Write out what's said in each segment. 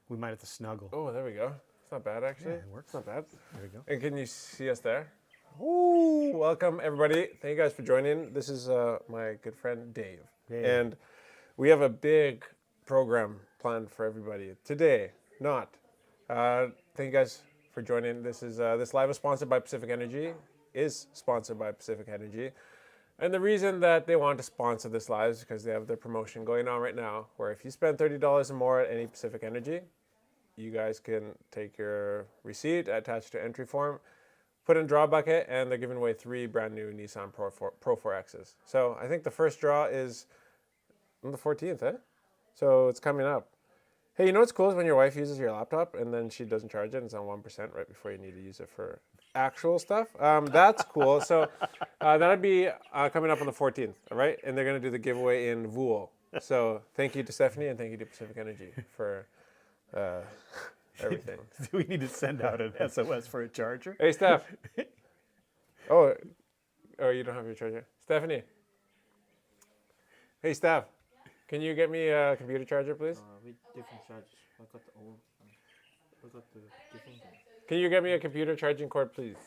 We might have to snuggle. Oh, there we go. It's not bad, actually. Yeah, it works. It's not bad. There we go. And can you see us there? Woo! Welcome, everybody. Thank you guys for joining. This is my good friend, Dave. Hey. And we have a big program planned for everybody today. Thank you guys for joining. This live is sponsored by Pacific Energy. And the reason that they want to sponsor this live is because they have their promotion going on right now, where if you spend $30 or more at any Pacific Energy, you guys can take your receipt attached to entry form, put in a draw bucket, and they're giving away 3 brand new Nissan Pro 4Xs. So I think the first draw is on the 14th, eh? So it's coming up. Hey, you know what's cool is when your wife uses your laptop and then she doesn't charge it and it's on 1% right before you need to use it for actual stuff. That's cool. So that'll be coming up on the 14th, all right? And they're going to do the giveaway in Vool. So thank you to Stephanie and thank you to Pacific Energy for everything. Do we need to send out an SOS for a charger? Hey, Steph. Oh, you don't have your charger. Stephanie. Hey, Steph. Can you get me a computer charger, please? With different charges. I got the old one. I got the different one. Can you get me a computer charging cord, please?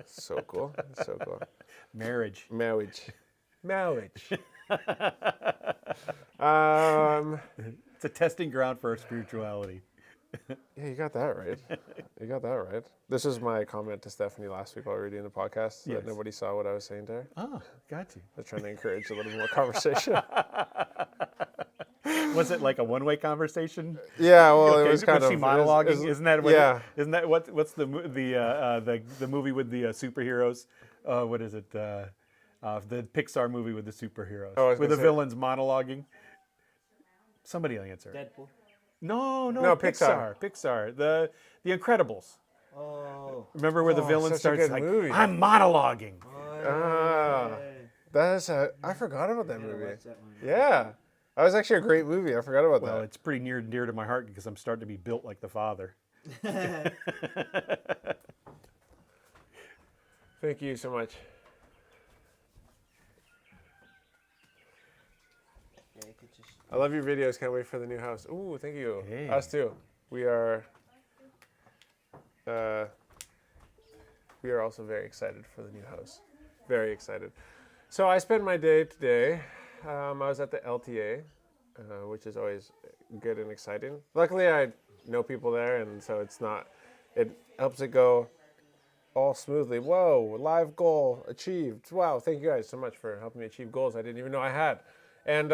So cool. So cool. Marriage. It's a testing ground for our spirituality. Yeah, you got that right. This is my comment to Stephanie last week while we were doing the podcast. Yes. That nobody saw what I was saying to her. Oh, got you. I was trying to encourage a little more conversation. Was it like a one-way conversation? Yeah, well, Okay, it was kind was of she monologuing? Isn't that what? Yeah. Isn't that what's the movie with the superheroes? What is it? The Pixar movie with the superheroes, Oh, I was with the gonna say- villains monologuing. Somebody will answer. Deadpool. No, No, Pixar. The Incredibles. Oh. Remember where the villain such a starts good like, movie. "I'm monologuing." I forgot about that movie. Watch that one. Yeah. That was actually a great movie. I forgot about Well, that. it's pretty near and dear to my heart because I'm starting to be built like the father. Thank you so much. Yeah, you could just. I love your videos. Can't wait for the new house. Ooh, thank you. Hey. Us too. We are also very excited for the new house. Very excited. So I spent my day today. I was at the LTA, which is always good and exciting. Luckily, I know people there, and so it helps it go all smoothly. Whoa, live goal achieved. Wow, thank you guys so much for helping me achieve goals I didn't even know I had. And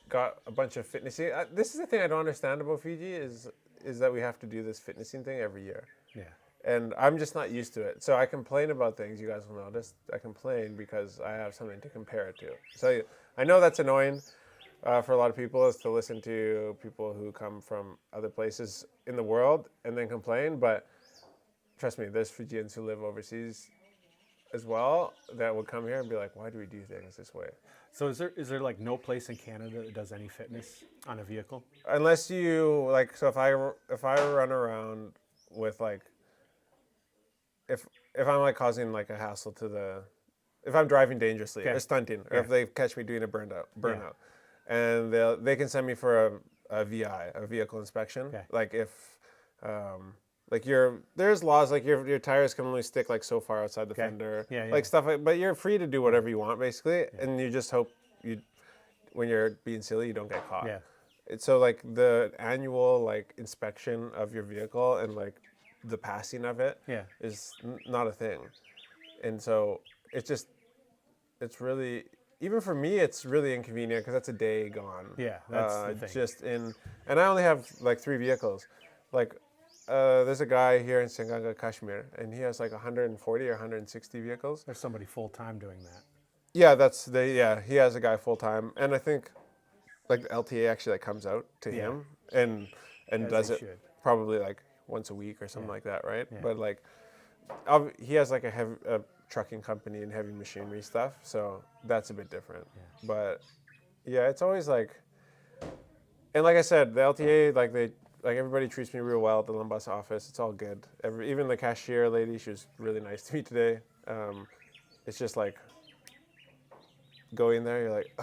got a bunch of fitnessing. This is the thing I don't understand about Fiji is that we have to do this fitnessing thing every year. Yeah. And I'm just not used to it. So I complain about things, you guys will notice. I complain because I have something to compare it to. So I know that's annoying for a lot of people is to listen to people who come from other places in the world and then complain. But trust me, there's Fijians who live overseas as well that would come here and be like, why do we do things this way? So is there like no place in Canada that does any fitness on a vehicle? Unless you like, so if I run around with like, if I'm like causing like a hassle to if I'm driving dangerously Okay. or stunting, or Yeah. if they catch me doing a burnout, and they can send me for a VI, a vehicle inspection. Okay. Like if, there's laws like your tires can only stick like so far outside the Okay. fender, Yeah, yeah. like stuff like. But you're free to do whatever you want basically, and you just hope when you're being silly, you don't get caught. Yeah. So like the annual like inspection of your vehicle and like the passing of it is not a thing. And so it's really, even for me, it's really inconvenient because that's a day gone. Yeah, that's the thing. And I only have like 3 vehicles. Like there's a guy here in Senganga, Kashmir, and he has like 140 or 160 vehicles. There's somebody full-time doing that. Yeah, he has a guy full time, and I think like the LTA actually like comes out to him and As does they it should. probably like once a week or something like that, right? Yeah. But like he has like a trucking company and heavy machinery stuff, so that's a bit different. Yeah. But yeah, it's always like, and like I said, the LTA like everybody treats me real well at the Lumbus office. It's all good. Even the cashier lady, she was really nice to me today. It's just like, go in there, you're like,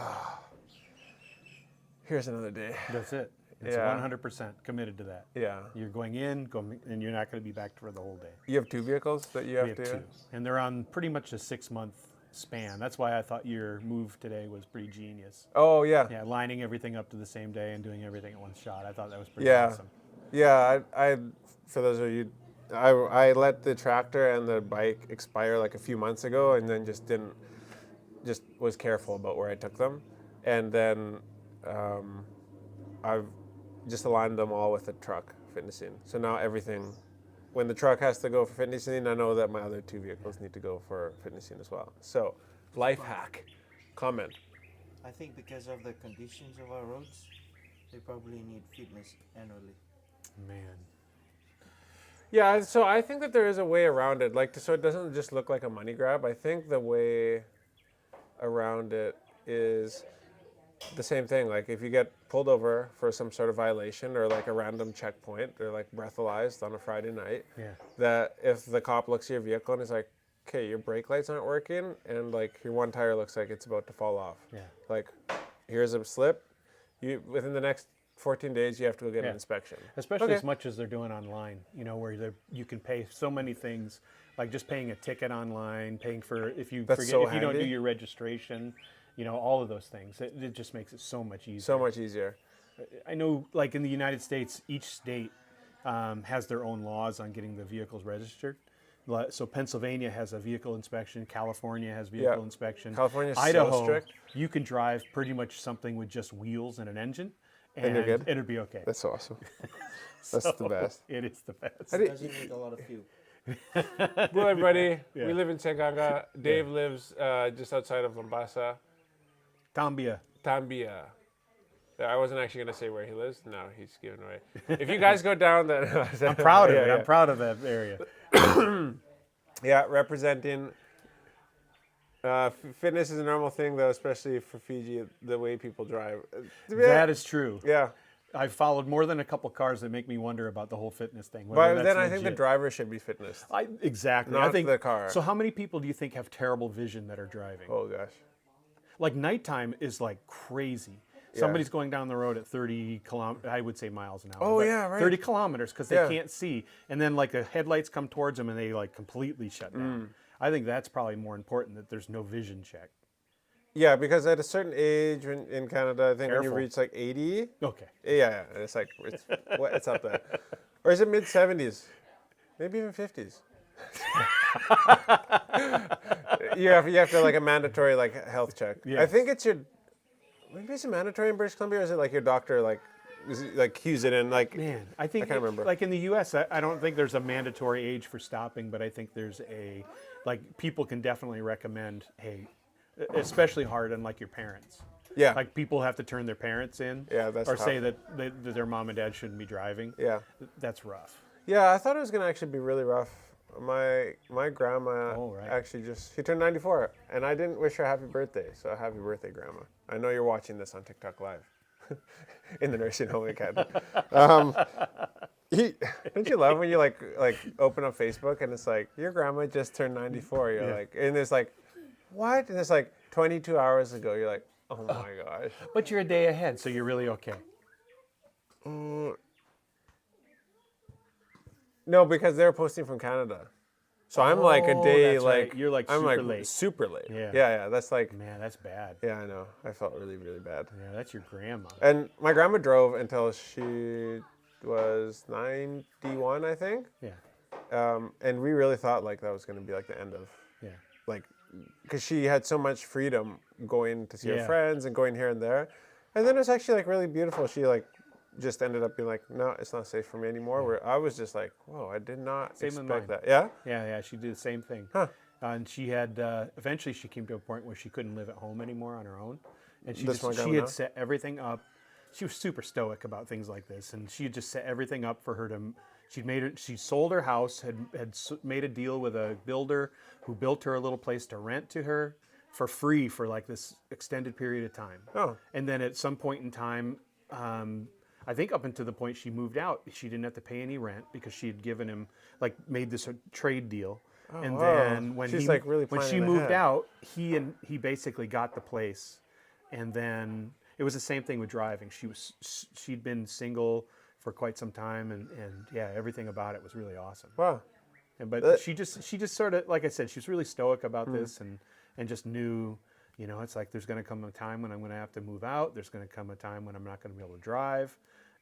here's another day. That's it. It's Yeah. 100% committed to that. Yeah. You're going in, and you're not going to be back for the whole day. You have 2 vehicles that you have We have to. 2, and they're on pretty much a 6-month span. That's why I thought your move today was pretty genius. Oh yeah. Yeah, lining everything up to the same day and doing everything at one shot. I thought that was pretty Yeah. awesome. Yeah, I for those of you, I let the tractor and the bike expire like a few months ago, and then just was careful about where I took them, and then I've just aligned them all with the truck fitnessing. So now everything, when the truck has to go for fitnessing, I know that my other 2 vehicles need to go for fitnessing as well. So, life hack, comment. I think because of the conditions of our roads, they probably need fitness annually. Man. Yeah, so I think that there is a way around it, like so it doesn't just look like a money grab. I think the way around it is the same thing. Like if you get pulled over for some sort of violation or like a random checkpoint or like breathalyzed on a Friday night, Yeah. that if the cop looks at your vehicle and is like, okay, your brake lights aren't working and like your one tire looks like it's about to fall off. Yeah. Like here's a slip. You within the next 14 days you have to go get Yeah. an inspection. Especially Okay. as much as they're doing online, where you can pay so many things, like just paying a ticket online, paying for if you That's forget so if you don't do handy. your registration, all of those things. It just makes it so much easier. So much easier. I know, like in the United States, each state has their own laws on getting the vehicles registered. So Pennsylvania has a vehicle inspection. California has vehicle inspection. California's so Idaho, strict. you can drive pretty much something with just wheels and an engine, And you're good? it'll be okay. That's so awesome. That's the So, best. It is the best. It doesn't need a lot of fuel. Hello, everybody. Yeah. We live in Senganga. Dave lives just outside of Mombasa, Tambia. Tambia. I wasn't actually going to say where he lives. No, he's giving away. If you guys go down, then I'm proud of Yeah, it. yeah. I'm proud of that area. Yeah, representing. Fitness is a normal thing, though, especially for Fiji, the way people drive. That is true. Yeah. I've followed more than a couple cars that make me wonder about the whole fitness thing. But whether then that's I think the legit. driver should be fitness. Exactly. Not I think the car. So how many people do you think have terrible vision that are driving? Oh, gosh. Like nighttime is like crazy. Somebody's going down the road at 30 I would say miles an hour. Oh, but yeah, right. 30 kilometers because they Yeah. can't see. And then like the headlights come towards them and they like completely shut down. I think that's probably more important that there's no vision check. Yeah, because at a certain age in Canada, I think when you Careful. reach like 80, Okay. yeah, and it's like, it's up there. Or is it mid 70s? Maybe even 50s. you have to like a mandatory like health check. I Yes. think maybe it's a mandatory in British Columbia, or is it like your doctor cues it in like? Man, I think can't remember. like in the U.S., I don't think there's a mandatory age for stopping, but I think there's people can definitely recommend, hey, especially hard on like your parents. Yeah. Like people have to turn their parents in. Yeah, that's or tough. say that their mom and dad shouldn't be driving. Yeah. That's rough. Yeah, I thought it was gonna actually be really rough. My grandma Oh, right. actually she turned 94, and I didn't wish her happy birthday. So happy birthday, Grandma! I know you're watching this on TikTok Live, in the nursing home again. Don't you love when you like open up Facebook and it's like your grandma just turned 94? You're Yeah. like, and it's like, what? And it's like 22 hours ago. You're like, oh my gosh. But you're a day ahead, so you're really okay. No, because they're posting from Canada. So I'm like a Oh, day that's right. You're, like, I'm super like late. super late. Yeah. Yeah. That's like Man, that's bad. yeah, I know. I felt really really bad. Yeah, that's your grandma. And my grandma drove until she was 91, I think. Yeah. And we really thought like that was going to be like the end of Yeah. like because she had so much freedom going to see her Yeah. friends and going here and there. And then it was actually like really beautiful. She like just ended up being like, no, it's not safe for me anymore. Where I was just like, whoa, I did not Same with expect mine. that. Yeah? Yeah, she did the same thing. Huh. And she had, eventually she came to a point where she couldn't live at home anymore on her own. And she This one she grandma had now? set everything up. She was super stoic about things like this. And she had just set everything up for her to, she sold her house, made a deal with a builder who built her a little place to rent to her for free for like this extended period of time. Oh. And then at some point in time, I think up until the point she moved out, she didn't have to pay any rent because she had given him, like, made this a trade deal. And wow. then when She's, like, really when she planning moved ahead. out, he basically got the place, and then it was the same thing with driving. She'd been single for quite some time, and yeah, everything about it was really awesome. Wow. But she just sort of, like I said, she was really stoic about this, and just knew, it's like there's going to come a time when I'm going to have to move out. There's going to come a time when I'm not going to be able to drive,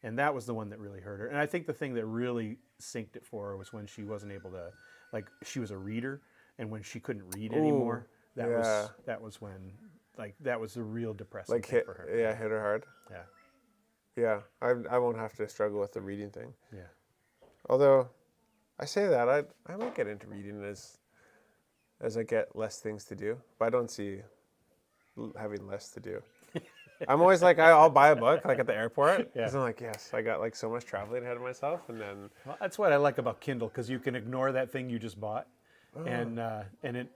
and that was the one that really hurt her. And I think the thing that really synced it for her was when she wasn't able to, like, she was a reader, and when she couldn't read anymore, that was when, like, that was a real depressing thing for her. Yeah, hit her hard. Yeah. Yeah, I won't have to struggle with the reading thing. Yeah. Although, I say that I might get into reading as I get less things to do, but I don't see having less to do. I'm always like, I'll buy a book like at the airport because I'm like, yes, I got like so much traveling ahead of myself, and then Well, that's what I like about Kindle, because you can ignore that thing you just bought, and it,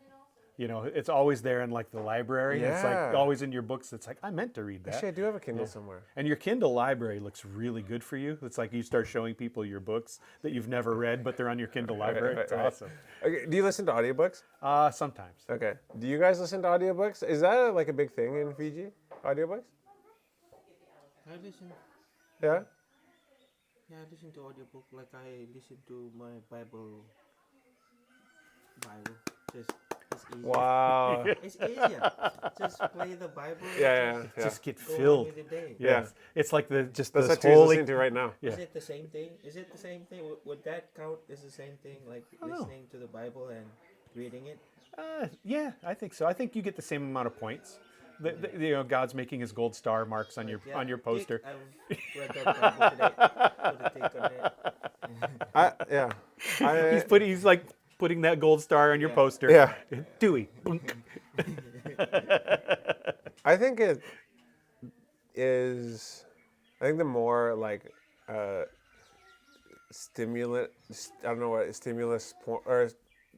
it's always there in like the library. It's like Yeah. always in your books. It's like, I meant to read that. actually I do have a Kindle somewhere. And your Kindle library looks really good for you. It's like you start showing people your books that you've never read, but they're on your Kindle library. It's awesome. Okay, do you listen to audiobooks? Sometimes. Okay. Do you guys listen to audiobooks? Is that like a big thing in Fiji? Audiobooks? I listen. Yeah. Yeah, I listen to audiobook. Like I listen to my Bible. Just it's easier. Wow. It's easier. Just play the Bible. Yeah. Just get Go on filled. with the day. Yeah. It's like That's this what you're holy. listening to right now. Yeah. Is it the same thing? Is it the same thing? Would that count as the same thing? Like listening to the Bible and reading it? Yeah, I think so. I think you get the same amount of points. God's making his gold star marks on your poster. I've read the Bible today. Put a tick on it. He's like putting that gold star on your poster. Yeah. Dewey. Boink. I think it is. I think the more like stimulant. I don't know what stimulus or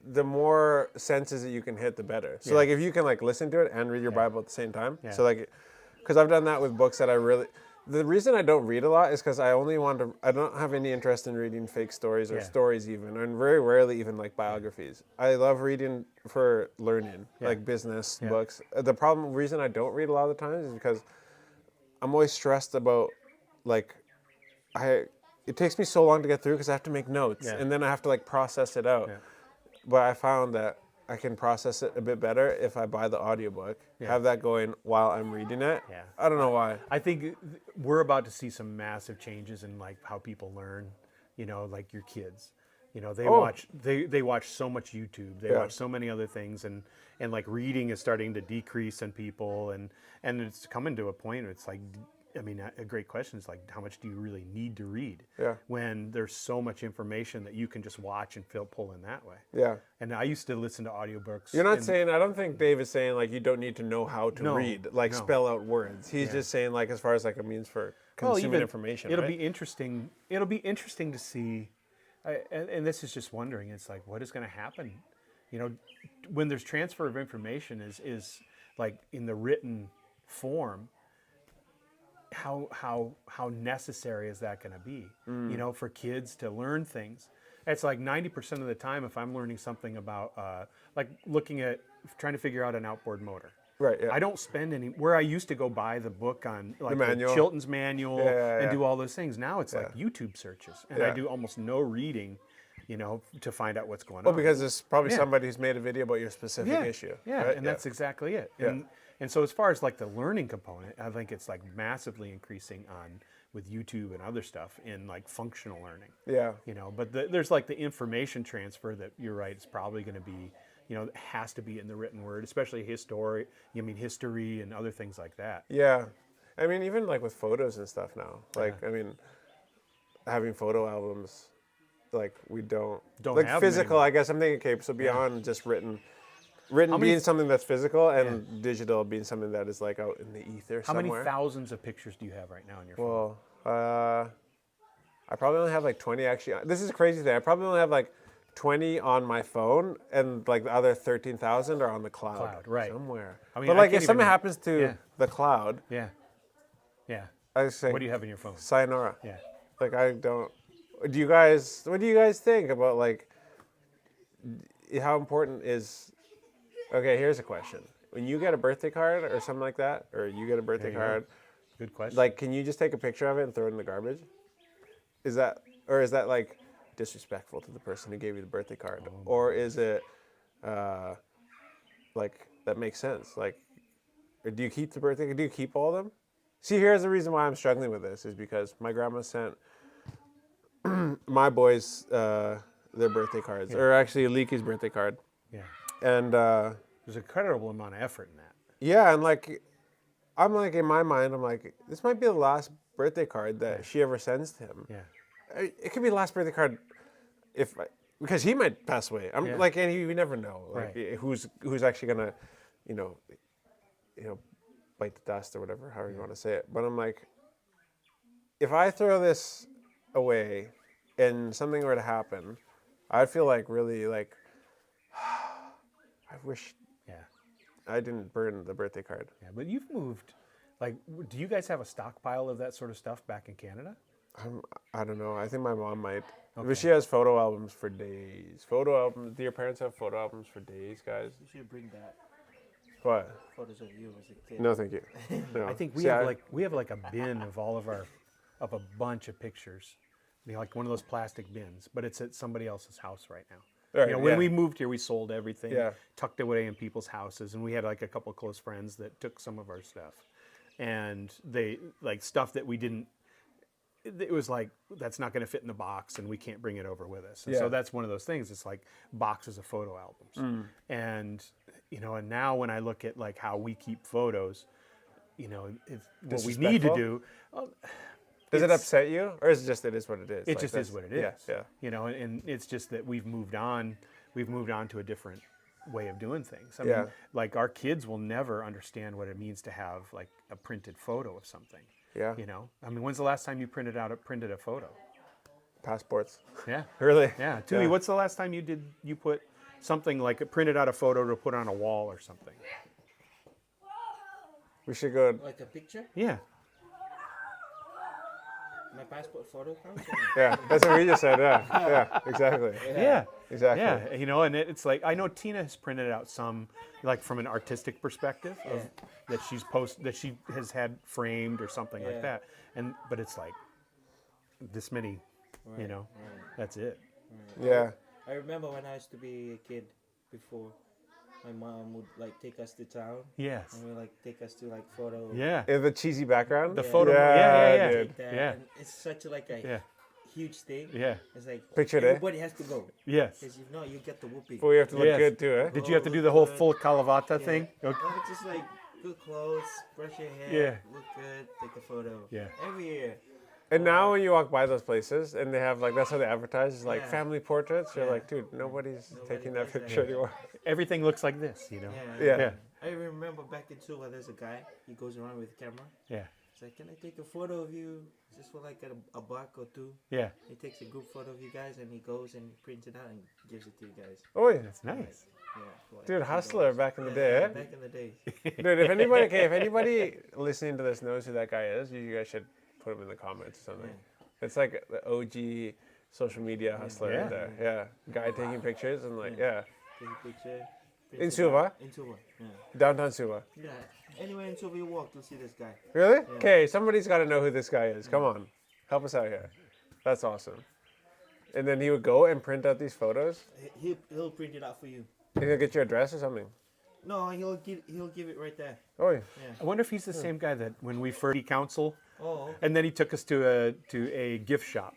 the more senses that you can hit, the better. So like if you can like listen to it and read your Bible at the same time. Yeah. So like, because I've done that with books that I really. The reason I don't read a lot is because I don't have any interest in reading fake stories or stories even, and very rarely even like biographies. I love reading for learning, like business books. The reason I don't read a lot of the times is because I'm always stressed about like, it takes me so long to get through because I have to make notes and then I have to like process it out. Yeah. But I found that I can process it a bit better if I buy the audiobook, have that going while I'm reading it. Yeah. I don't know why. I think we're about to see some massive changes in like how people learn, like your kids. They watch so much YouTube. They watch so many other things, and like reading is starting to decrease in people, and it's coming to a point where it's like, I mean, a great question is like, how much do you really need to read? Yeah. When there's so much information that you can just watch and pull in that way. Yeah. And I used to listen to audiobooks. You're not saying, I don't think Dave is saying like you don't need to know how to read, like spell out words. He's just saying like as far as like a means for consuming information. It'll right? be interesting. It'll be interesting to see, and this is just wondering. It's like, what is going to happen? When there's transfer of information is like in the written form. How necessary is that going to be? For kids to learn things. It's like 90% of the time, if I'm learning something about, like trying to figure out an outboard motor. Right. Yeah. I don't spend where I used to go buy the book on like the manual. Chilton's manual and do all those things. Now it's like Yeah. YouTube searches, and I do almost no reading, to find out what's going Well, on. because there's probably somebody who's made a video about your specific issue. Yeah, right? and that's exactly it. Yeah. And so as far as like the learning component, I think it's like massively increasing with YouTube and other stuff in like functional learning. Yeah. But there's like the information transfer that you're right, it's probably going to be, it has to be in the written word, especially history and other things like that. Yeah. I mean, even like with photos and stuff now. Like, I mean, having photo albums, like we don't like have them physical. anymore. I guess I'm thinking, okay, so beyond just written being something that's physical and digital being something that is like out in the ether How somewhere. many thousands of pictures do you have right now on your phone? Well, I probably only have like 20 actually. This is a crazy thing. I probably only have like 20 on my phone, and like the other 13,000 are on the cloud, right. somewhere. I mean, but I like can't if something even- happens to the cloud, Yeah. I just say, What do you have in your phone? sayonara. Yeah. Like I don't. What do you guys think about like how important is? Okay, here's a question. When you get a birthday card or something like that, or you get a birthday card Good question. Like, can you just take a picture of it and throw it in the garbage? Is that like disrespectful to the person who gave you the birthday card, or is it like that makes sense? Like, or do you keep the birthday? Do you keep all of them? See, here's the reason why I'm struggling with this is because my grandma sent my boys their birthday cards, or actually Leaky's birthday card, yeah. and There's an incredible amount of effort in that. yeah, and like I'm like in my mind, I'm like, this might be the last birthday card that she ever sends to him. Yeah. It could be the last birthday card because he might pass away. I'm like, and you never know, like who's actually gonna, you know, bite the dust or whatever, however you want to say it. But I'm like, if I throw this away and something were to happen, I'd feel like really like, I wish I didn't burn the birthday card. Yeah, but you've moved. Like, do you guys have a stockpile of that sort of stuff back in Canada? I don't know. I think my mom might. But she has photo albums for days. Photo albums. Do your parents have photo albums for days, guys? You should bring that. What? Photos of you as a kid. No, thank you. No. I think we See, have like a bin of all of a bunch of pictures. Like one of those plastic bins, but it's at somebody else's house right now. Right, When we moved here, we sold everything, Yeah. tucked it away in people's houses, and we had like a couple of close friends that took some of our stuff, and they like stuff that we didn't. It was like that's not going to fit in the box, and we can't bring it over with us. And so that's one of those things. It's like boxes of photo albums, and and now when I look at like how we keep photos, what we need to do. Does it upset you, or is it just it is what it is? It just is what it is. Yeah. And it's just that we've moved on. We've moved on to a different way of doing things. I mean, like our kids will never understand what it means to have like a printed photo of something. Yeah. I mean, when's the last time you printed a photo? Passports. Yeah. Really? Yeah. Tui, what's the last time you put something like printed out a photo to put on a wall or something? We should go. Like a picture? Yeah. My passport photo counts? Yeah, that's what we just said. Yeah, exactly. Yeah. Exactly. Yeah, and it's like I know Tina has printed out some, like from an artistic perspective, that she has had framed or something like that, but it's like this many, that's it. Yeah. I remember when I used to be a kid before. My mom would like take us to town. Yes. And would like take us to like photo. Yeah. In the cheesy background. The photo. Yeah, Dude. Like that. Yeah. And it's such like a huge thing. Yeah. It's like Picture it. everybody has to go. Yes. Because if not, you get the whooping. But we have to look good too, eh? Did you have to do the whole full Kalavata thing? Okay. No, it's just like good clothes, brush your hair, Yeah. look good, take a photo. Yeah. Every year. And now when you walk by those places and they have like that's how they advertise is like Yeah. family portraits, you're Yeah. like, dude, nobody's taking that does that. picture anymore. Everything looks like this, Yeah. I remember back in Suva, there's a guy, he goes around with a camera. Yeah. He's like, can I take a photo of you just for like a buck or two? Yeah. He takes a group photo of you guys and he goes and prints it out and gives it to you guys. Oh yeah. That's nice. Yeah, for like Dude, $2. hustler back in the day, eh? Back in the days. Dude, if anybody listening to this knows who that guy is, you guys should put him in the comments or something. It's like the OG social media hustler right there. Yeah. Guy taking pictures and like, Take a picture. In Suva? In Suva, yeah. Downtown Suva. Yeah. Anywhere in Suva you walk, you'll see this guy. Really? Okay, somebody's got to know who this guy is. Come on. Help us out here. That's awesome. And then he would go and print out these photos. He'll print it out for you. And he'll get your address or something. No, he'll give it right there. Oh, yeah. I wonder if he's the same guy that when we first council, Oh, and then he took us to a gift shop.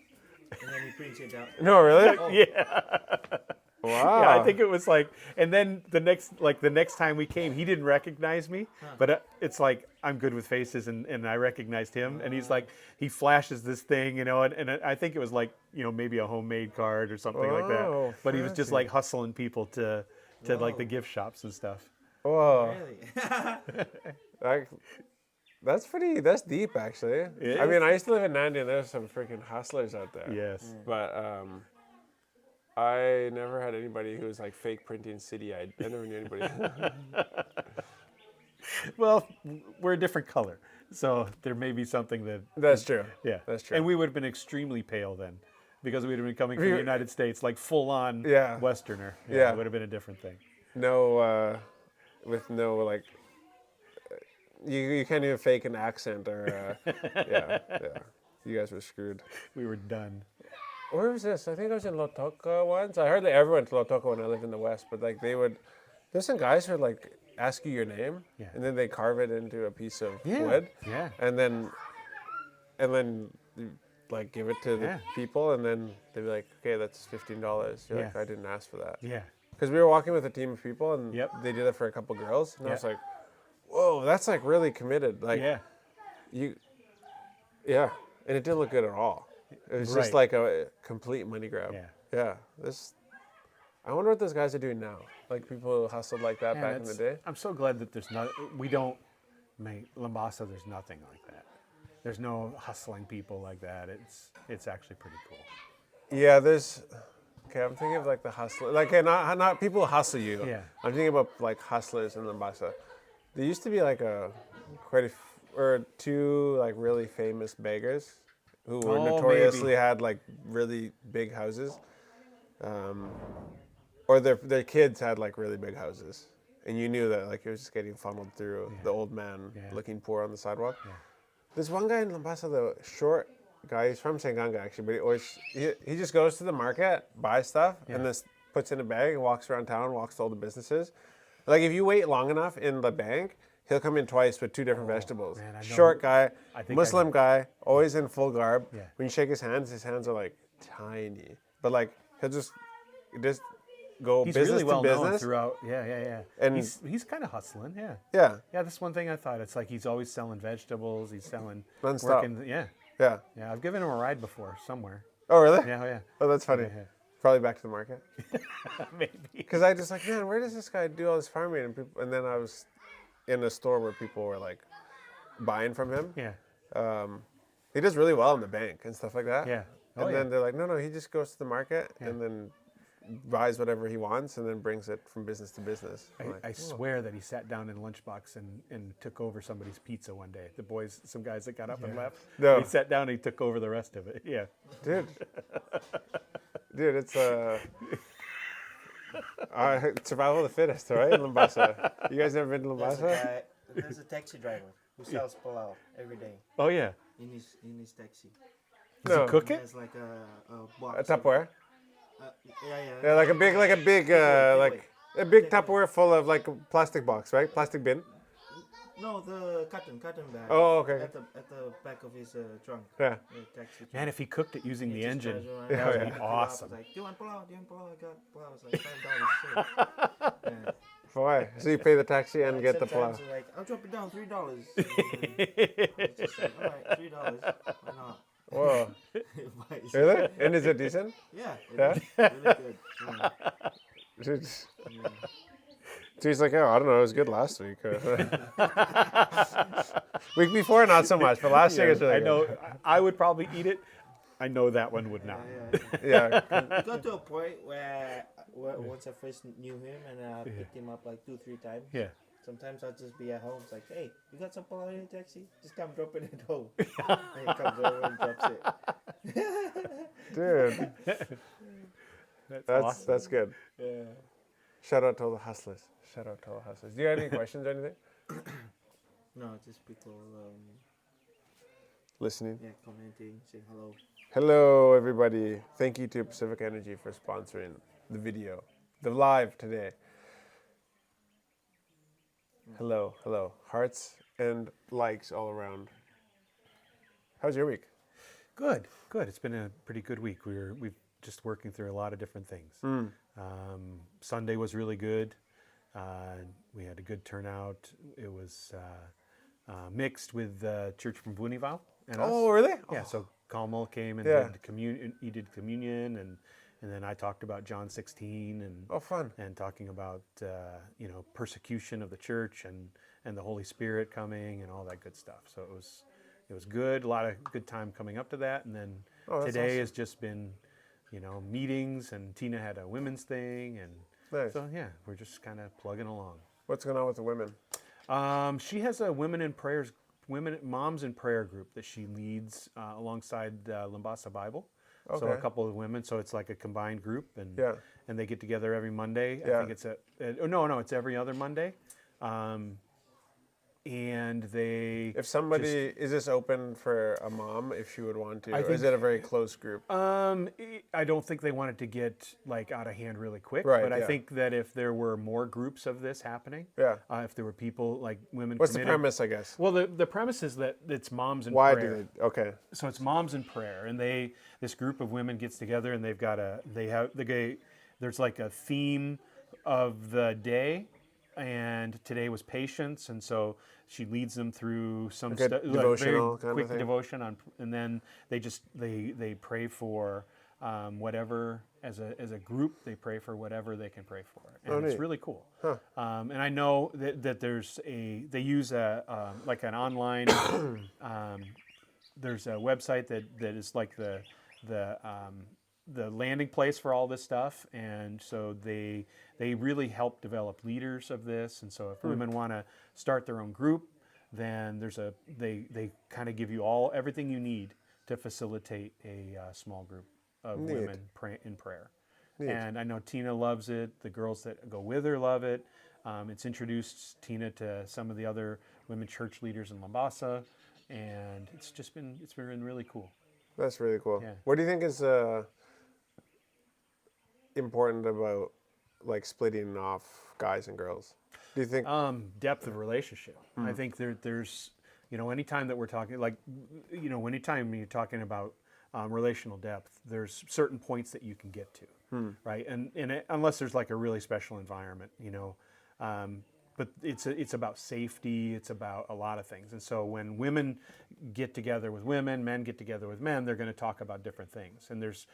and then he prints it out. No, really? Yeah. Wow. Yeah, I think it was like, and then the next time we came, he didn't recognize me, but it's like I'm good with faces, and I recognized him, and he's like, he flashes this thing, and I think it was like, maybe a homemade card or something like that, but he was just fancy. like hustling people to like the gift shops and stuff. Whoa. Really? That's deep, actually. It I mean, I used to live in Nandi, and there's some freaking hustlers out there. Yes. But I never had anybody who was like fake printing city-eyed. I never knew anybody. Well, we're a different color, so there may be something that. That's true. Yeah, That's true. And we would have been extremely pale then, because we would have been coming from the United States, like full on Yeah. Westerner. Yeah. It would have been a different thing. No, with no like, You can't even fake an accent or yeah. You guys were screwed. We were done. Where was this? I think I was in Lotoka once. I heard that everyone went to Lotoka when I lived in the West, but like there's some guys who would like ask you your name, Yeah. and then they carve it into a piece of Yeah. wood, Yeah. and then you, like give it to the Yeah. people, and then they'd be like, okay, that's $15. You're Yeah. like, I didn't ask for that. Yeah. Because we were walking with a team of people, and Yep. they did it for a couple girls, and I Yeah. was like, whoa, that's like really committed. Like Yeah. yeah, and it didn't look good at all. It was just Right. like a complete money grab. Yeah. Yeah. I wonder what those guys are doing now. Like people who hustled like that Man, back in the day. I'm so glad that there's not. We don't make Lambasa. There's nothing like that. There's no hustling people like that. It's actually pretty cool. Yeah, okay, I'm thinking of like the hustler, like okay, not people who hustle you. Yeah. I'm thinking about like hustlers in Mombasa. There used to be like or two like really famous beggars who were Oh, notoriously maybe. had like really big houses, or their kids had like really big houses, and you knew that like it was just getting funneled through the old man Yeah. looking poor on the sidewalk. Yeah. There's one guy in Mombasa, the short guy. He's from Senganga actually, but he just goes to the market, buys stuff, and then puts in a bag and walks around town, walks to all the businesses. Like if you wait long enough in the bank, he'll come in twice with two different vegetables. man, I know. Short guy, I think Muslim guy, always in full garb. Yeah. When you shake his hands are like tiny, but like he'll just go He's business really well to known business. throughout. Yeah. And- he's kind of hustling. Yeah. Yeah, Yeah, that's one thing I thought. It's like he's always selling vegetables. He's selling Non-stop. working. Yeah. yeah. Yeah. I've given him a ride before somewhere. Oh really? Yeah. Yeah. Oh, that's funny. Yeah. Probably back to the market. Maybe. Because I just like, man, where does this guy do all this farming? And then I was in a store where people were like buying from him. Yeah. He does really well in the bank and stuff like that. Yeah. And Oh, then yeah. they're like, no, he just goes to the market and then buys whatever he wants and then brings it from business to business. I'm like, I swear that he sat down in lunchbox and took over somebody's pizza one day. The boys, some guys that got up and left. No. He sat down and he took over the rest of it. Yeah. Dude, it's survival of the fittest, all right? In Mombasa. You guys never been to Mombasa? There's a taxi driver who sells palau every day Oh yeah. in his taxi. Does No. he cook He it? has like a A box. Tupperware? Yeah. Yeah, like a big a big Tupperware full of like a plastic box, right? Plastic bin. No, the cotton bag. Oh, okay. At the back of his trunk. Yeah. The taxi trunk. Man, if he cooked it using He the just engine, drives around, that would picks be it up, awesome. It's like, do you want palau? I got palau. It's like $5. Yeah. Why? So you pay the taxi and get the plow. Sometimes you're like, I'll drop it down $3. It's just like, all right, $3. Why not? Whoa. Buys it. Really? And is it decent? Yeah. Yeah? It's really good. Yeah. So he's like, oh, I don't know, it was good last week. Week before, not so much, but last year it was really I good. know. I would probably eat it. I know that one would not. Yeah. It got to a point where once I first knew him and I picked him up like 2-3 times. Yeah. Sometimes I'll just be at home. It's like, hey, you got some palau in your taxi? Just come drop it at home. And he comes over and drops it. Dude, That's awesome. that's good. Yeah. Shout out to all the hustlers. Shout out to all the hustlers. Do you have any questions or anything? No, just people, Listening. yeah, commenting, saying hello. Hello, everybody. Thank you to Pacific Energy for sponsoring the video, the live today. Hello. Hearts and likes all around. How's your week? Good. It's been a pretty good week. We've just working through a lot of different things. Sunday was really good. We had a good turnout. It was mixed with church from Bunivau and us. Oh, really? Yeah. So Kamal came and Yeah. he did communion, and then I talked about John 16 and Oh, fun. and talking about persecution of the church and the Holy Spirit coming and all that good stuff. So it was good. A lot of good time coming up to that, and then Oh, that's today awesome. has just been meetings, and Tina had a women's thing, and Nice. so yeah, we're just kind of plugging along. What's going on with the women? She has a moms in prayer group that she leads alongside Lambasa Bible. So a Okay. couple of women, so it's like a combined group, and Yeah. and they get together every Monday. I Yeah. think it's it's every other Monday. and they. If somebody is this open for a mom if she would want to, I or is think- it a very close group? I don't think they want it to get like out of hand really quick. Right, But I yeah. think that if there were more groups of this happening, Yeah. if there were people like women. What's the committed- premise, I guess? Well, the premise is that it's moms in Why prayer. do they? Okay. So it's moms in prayer, and this group of women gets together, and there's like a theme of the day, and today was patience, and so she leads them through some Like a devotional kind of quick thing? devotion on, and then they pray for whatever as a group they pray for whatever they can pray for, and it's neat. really cool. And I know that they use like an online. There's a website that is like the landing place for all this stuff, and so they really help develop leaders of this. And so if women want to start their own group, then they kind of give you everything you need to facilitate a small group of Neat. women in prayer. And I know Tina loves it. The girls that go with her love it. It's introduced Tina to some of the other women church leaders in Mombasa, and it's been really cool. That's really cool. Yeah. What do you think is important about like splitting off guys and girls? Do you think? Depth of relationship. I think there's, anytime that we're talking, like, anytime you're talking about relational depth, there's certain points that you can get to, right? And unless there's like a really special environment, but it's about safety. It's about a lot of things. And so when women get together with women, men get together with men, they're going to talk about different things. And there's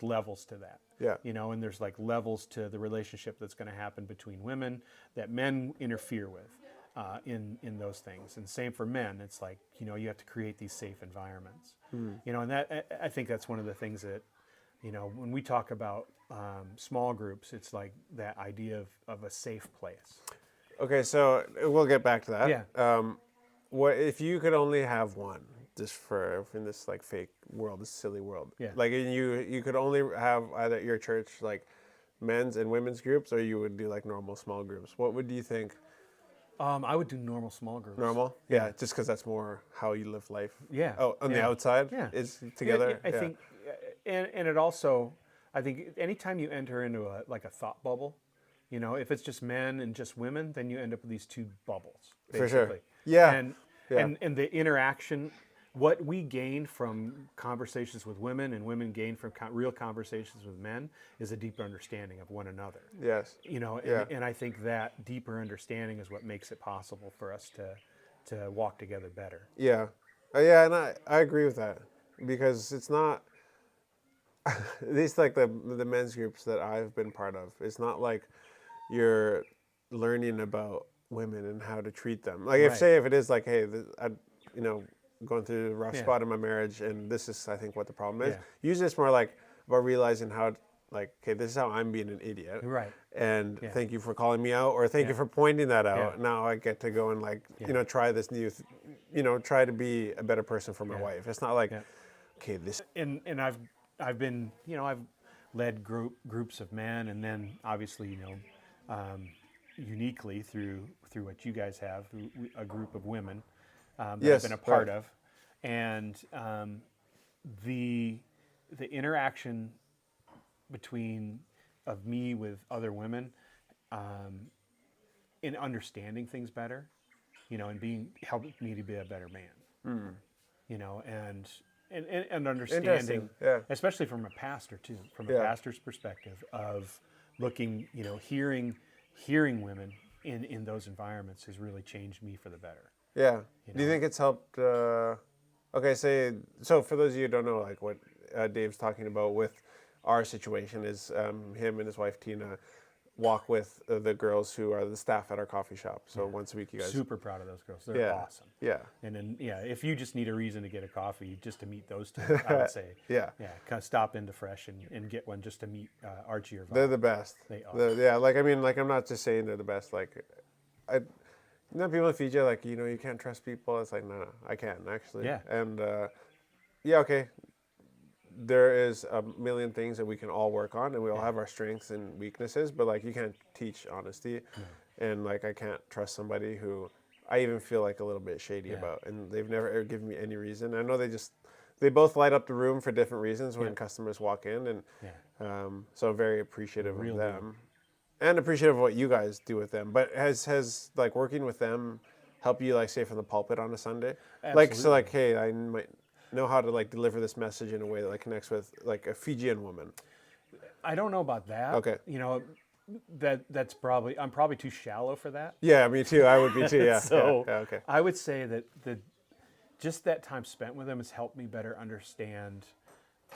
levels to that. Yeah. And there's like levels to the relationship that's going to happen between women that men interfere with in those things. And same for men. It's like, you have to create these safe environments. And that, I think that's one of the things that, when we talk about small groups, it's like that idea of a safe place. Okay, so we'll get back to that. Yeah. What if you could only have one, just in this like fake world, this silly world? Yeah. Like, and you could only have either at your church like men's and women's groups, or you would do like normal small groups. What would you think? I would do normal small groups. Normal? Yeah, just because that's more how you live life. Yeah. Oh, on the Yeah. outside? Yeah. Is together? I think, and it also, I think anytime you enter into a thought bubble, if it's just men and just women, then you end up with these two bubbles. For sure. Basically. Yeah. And the interaction, what we gain from conversations with women and women gain from real conversations with men is a deeper understanding of one another. Yes. And I think that deeper understanding is what makes it possible for us to walk together better. Yeah. Yeah, and I agree with that, because it's not, at least like the men's groups that I've been part of, it's not like you're learning about women and how to treat them. Like if it is like, hey, going through a rough spot in my marriage, and this is, I think, what the problem is. Yeah. Usually it's more like about realizing how, like, okay, this is how I'm being an idiot. Right. And thank you for calling me out, or thank you for pointing that out. Yeah. Now I get to go and like, try this new, try to be a better person for my wife. It's not like, okay, this. And I've been, I've led groups of men, and then obviously, uniquely through what you guys have, a group of women that Yes, I've been a part right. of, and the interaction of me with other women, in understanding things better, and helping me to be a better man, and understanding, Interesting, yeah. especially from a pastor too, from a Yeah. pastor's perspective of looking, hearing women in those environments has really changed me for the better. Yeah. Do you think it's helped? Okay, so for those of you who don't know, like what Dave's talking about with our situation is him and his wife Tina walk with the girls who are the staff at our coffee shop. So once a week, you guys. Super proud of those girls. They're awesome. Yeah. And then, if you just need a reason to get a coffee just to meet those two, I would say, Yeah. kind of stop into Fresh and get one just to meet Archie or They're Vaughn. the best. They are. Yeah, like I mean, like I'm not just saying they're the best. Like, people in Fiji, like you can't trust people. It's like no, I can actually. Yeah. And okay. There is a million things that we can all work on, and we all have our strengths and weaknesses. But like, you can't teach honesty, and like I can't trust somebody who I even feel like a little bit shady Yeah. about, and they've never ever given me any reason. I know they both light up the room for different reasons when Yeah. customers walk in, and Yeah. so I'm very appreciative Real of deal. them, and appreciative of what you guys do with them. But has like working with them help you like say from the pulpit on a Sunday? Like so, like hey, I might know how to like deliver this message in a way that like connects with like a Fijian woman. I don't know about that. Okay. You know, that's probably I'm probably too shallow for that. Yeah, me too. I would be too. Yeah. So yeah, okay. I would say that just that time spent with them has helped me better understand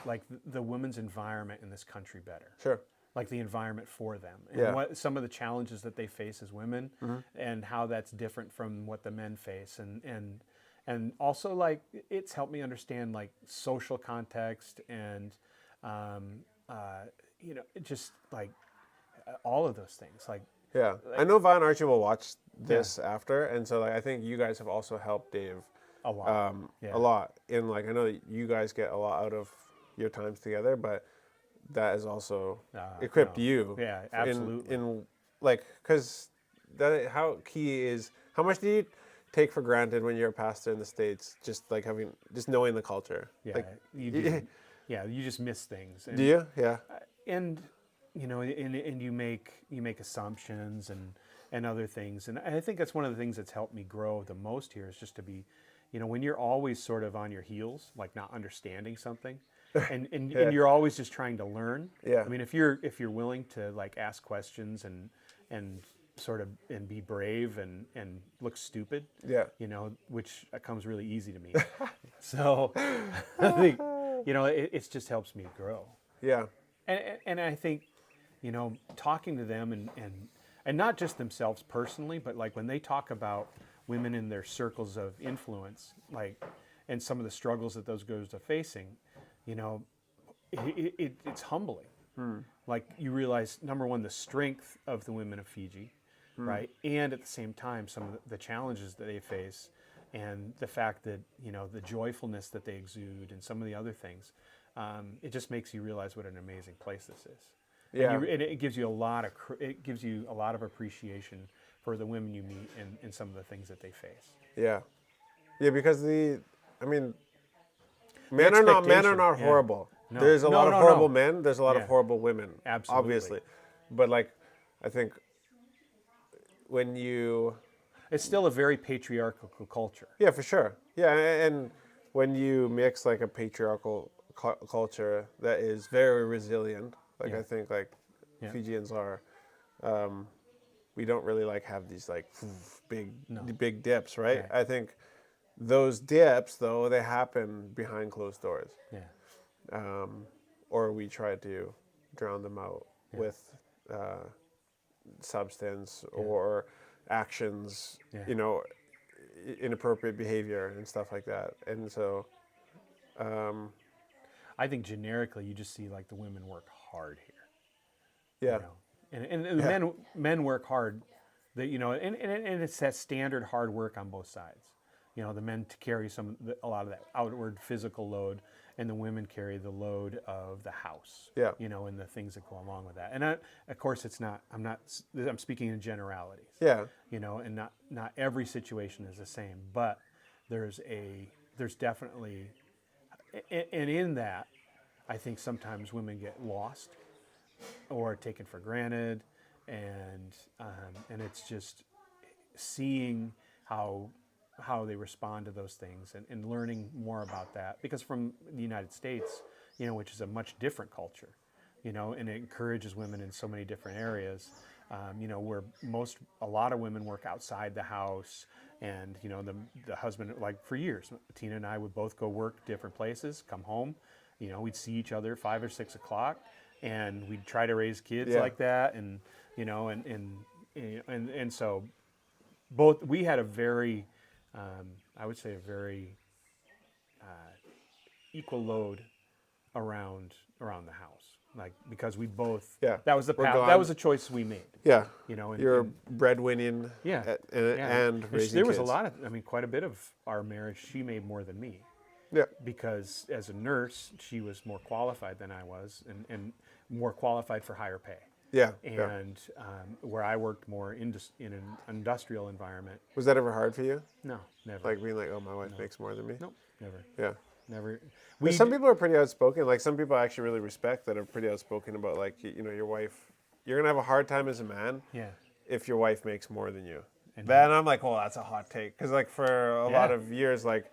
like the women's environment in this country better. Sure. Like the environment for them and Yeah. what some of the challenges that they face as women and how that's different from what the men face and also like it's helped me understand like social context and you know just like all of those things like Yeah, I know Vi and Archie will watch this after, and so like I think you guys have also helped Dave a lot. a lot. In like I know that you guys get a lot out of your times together, but that has also equipped you. Yeah, absolutely. In like because that how key is how much do you take for granted when you're a pastor in the States? Just like just knowing the culture. Yeah, Like, you do, you just miss things. And, do you? Yeah. And you know, and you make assumptions and other things. And I think that's one of the things that's helped me grow the most here is just to be, you know, when you're always sort of on your heels, like not understanding something, and you're always just trying to learn. Yeah. I mean, if you're willing to like ask questions and sort of and be brave and look stupid, Yeah. you know, which comes really easy to me. So I think, you know, it just helps me grow. Yeah. And I think, you know, talking to them and not just themselves personally, but like when they talk about women in their circles of influence, like, and some of the struggles that those girls are facing, you know, it's humbling. Like you realize, number one, the strength of the women of Fiji, right? And at the same time, some of the challenges that they face and the fact that, you know, the joyfulness that they exude and some of the other things, it just makes you realize what an amazing place this is. Yeah. And it gives you a lot of appreciation for the women you meet and some of the things that they face. Yeah. Yeah, because men are not expectation, horrible. No. There's a lot of No. horrible men. There's a lot of Yeah. horrible women. Absolutely. Obviously, but like, I think when you, It's still a very patriarchal culture. yeah, for sure, yeah, and when you mix like a patriarchal culture that is very resilient, like Yeah. I think like Yeah. Fijians are, we don't really like have these like big dips, right? Right. I think those dips though they happen behind closed doors. Yeah. Or we try to drown them out with substance or actions, Yeah. you know, inappropriate behavior and stuff like that. And so, I think generically you just see like the women work hard here. yeah, You know? And the men work hard. That you know, and it's that standard hard work on both sides. You know, the men to carry a lot of that outward physical load, and the women carry the load of the house. Yeah. You know, and the things that go along with that. And of course, it's not. I'm speaking in generalities. yeah, You know, and not every situation is the same, but there's definitely, and in that, I think sometimes women get lost or taken for granted, and it's just seeing how they respond to those things and learning more about that, because from the United States, you know, which is a much different culture, you know, and it encourages women in so many different areas, you know, where a lot of women work outside the house, and you know the husband, like for years, Tina and I would both go work different places, come home, you know, we'd see each other 5 or 6 o'clock, and we'd try to raise kids like that, and you know, and so we had a very, I would say a very equal load around the house, like because we both that was the We're path, gone. that was a choice we made, yeah. you know, You're breadwinning, and raising there was kids. a lot of, I mean, quite a bit of our marriage she made more than me, Yeah, because as a nurse she was more qualified than I was, and more qualified for higher pay. Yeah. Yeah. And where I worked more in an industrial environment, Was that ever hard for you? no, never. Like being like, oh, my wife makes more than me? Nope, never, Yeah. never. But some people are pretty outspoken. Like some people I actually really respect that are pretty outspoken about like, you know, your wife, you're going to have a hard time as a man Yeah. if your wife makes more than you. And Then I'm like, well, that's a hot take. Because like for a lot Yeah. of years, like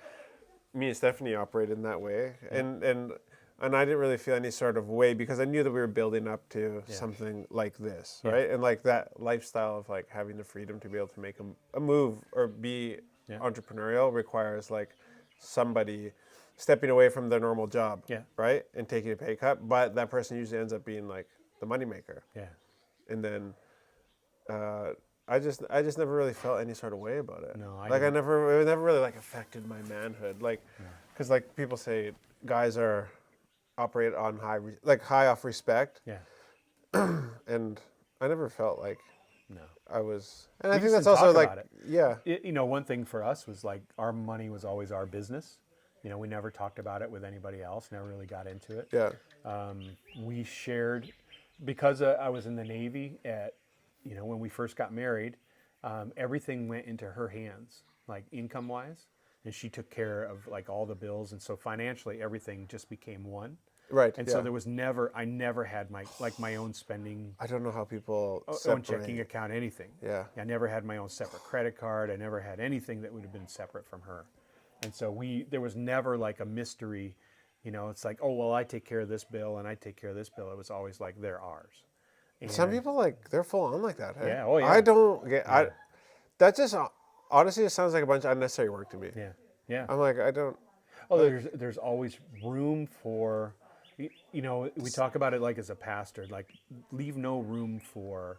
me and Stephanie operated in that way. And I didn't really feel any sort of way because I knew that we were building up to something like this, right? And like that lifestyle of like having the freedom to be able to make a move or be entrepreneurial requires like somebody stepping away from their normal job, right? And taking a pay cut. But that person usually ends up being like the moneymaker. Yeah. And then I just never really felt any sort of way about it. No, it never really like affected my manhood. Like, because like people say guys operate on high off respect. Yeah. And I never felt like No. I was, and I We think just that's didn't also talk like, about it. You know, one thing for us was like our money was always our business. You know, we never talked about it with anybody else. Never really got into it. Yeah. We shared because I was in the Navy when we first got married, everything went into her hands, like income wise, and she took care of like all the bills. And so financially, everything just became one. Right. And so there was I never had my own spending, I don't know how people own separate. checking account, anything. Yeah. I never had my own separate credit card. I never had anything that would have been separate from her. And so there was never like a mystery, you know, it's like, oh, well, I take care of this bill and I take care of this bill. It was always like, they're ours. And Some people like they're full on like that. Hey? Yeah, oh, yeah. I don't get. That just honestly, it sounds like a bunch of unnecessary work to me. Yeah, yeah. I'm like, I don't. Oh, there's always room for, you know, we talk about it like as a pastor, like leave no room for,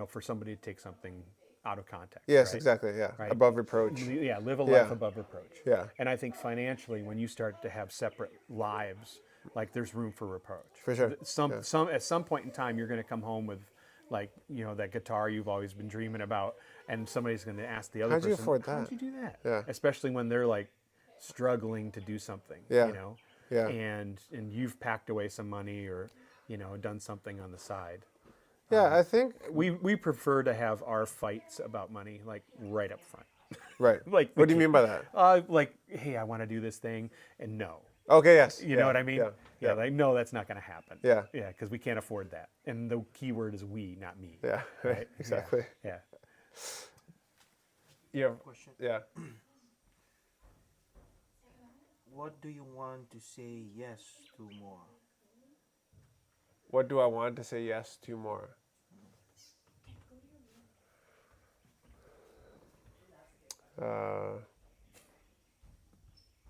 for somebody to take something out of context. Yes, right? exactly. Yeah, Right. above reproach. Yeah, live a life above reproach. Yeah. And I think financially, when you start to have separate lives, like there's room for reproach. For sure. At some point in time, you're going to come home with, like, you know, that guitar you've always been dreaming about, and somebody's going to ask the other How'd person, you afford that? How'd you do that? Yeah. Especially when they're like struggling to do something. Yeah. You know. Yeah. And you've packed away some money or, you know, done something on the side. Yeah, I think. We prefer to have our fights about money like right up front. Right. Like, What do you mean by that? Like, hey, I want to do this thing, and no. Okay. Yes. You know what I mean? Yeah. Like, no, that's not going to happen. Yeah. Yeah, because we can't afford that. And the key word is we, not me. Yeah. Right? Exactly. Yeah. Yeah. Question. Yeah. What do you want to say yes to more? What do I want to say yes to more?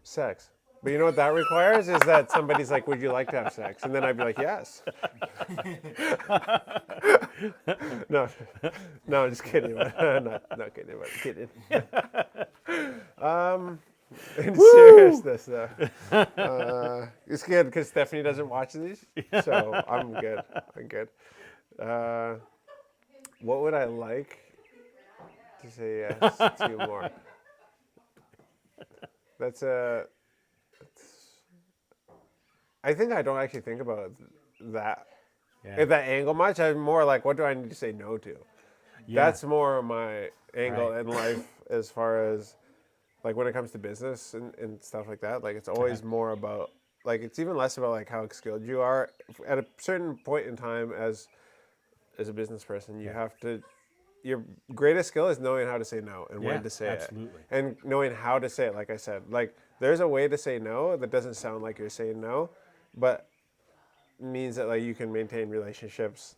Sex. But you know what that requires is that somebody's like, would you like to have sex? And then I'd be like, yes. No, I'm just kidding. Not kidding. I'm kidding. In seriousness, though, it's good because Stephanie doesn't watch these, so I'm good. I'm good. What would I like to say yes to more? I think I don't actually think about that at that angle much. I'm more like, what do I need to say no to? Yeah. That's more my angle in life as far as like when it comes to business and stuff like that. Like it's always more about like it's even less about like how skilled you are at a certain point in time as a business person. You have to. Your greatest skill is knowing how to say no and when to say absolutely. it, and knowing how to say it. Like I said, like there's a way to say no that doesn't sound like you're saying no, but means that like you can maintain relationships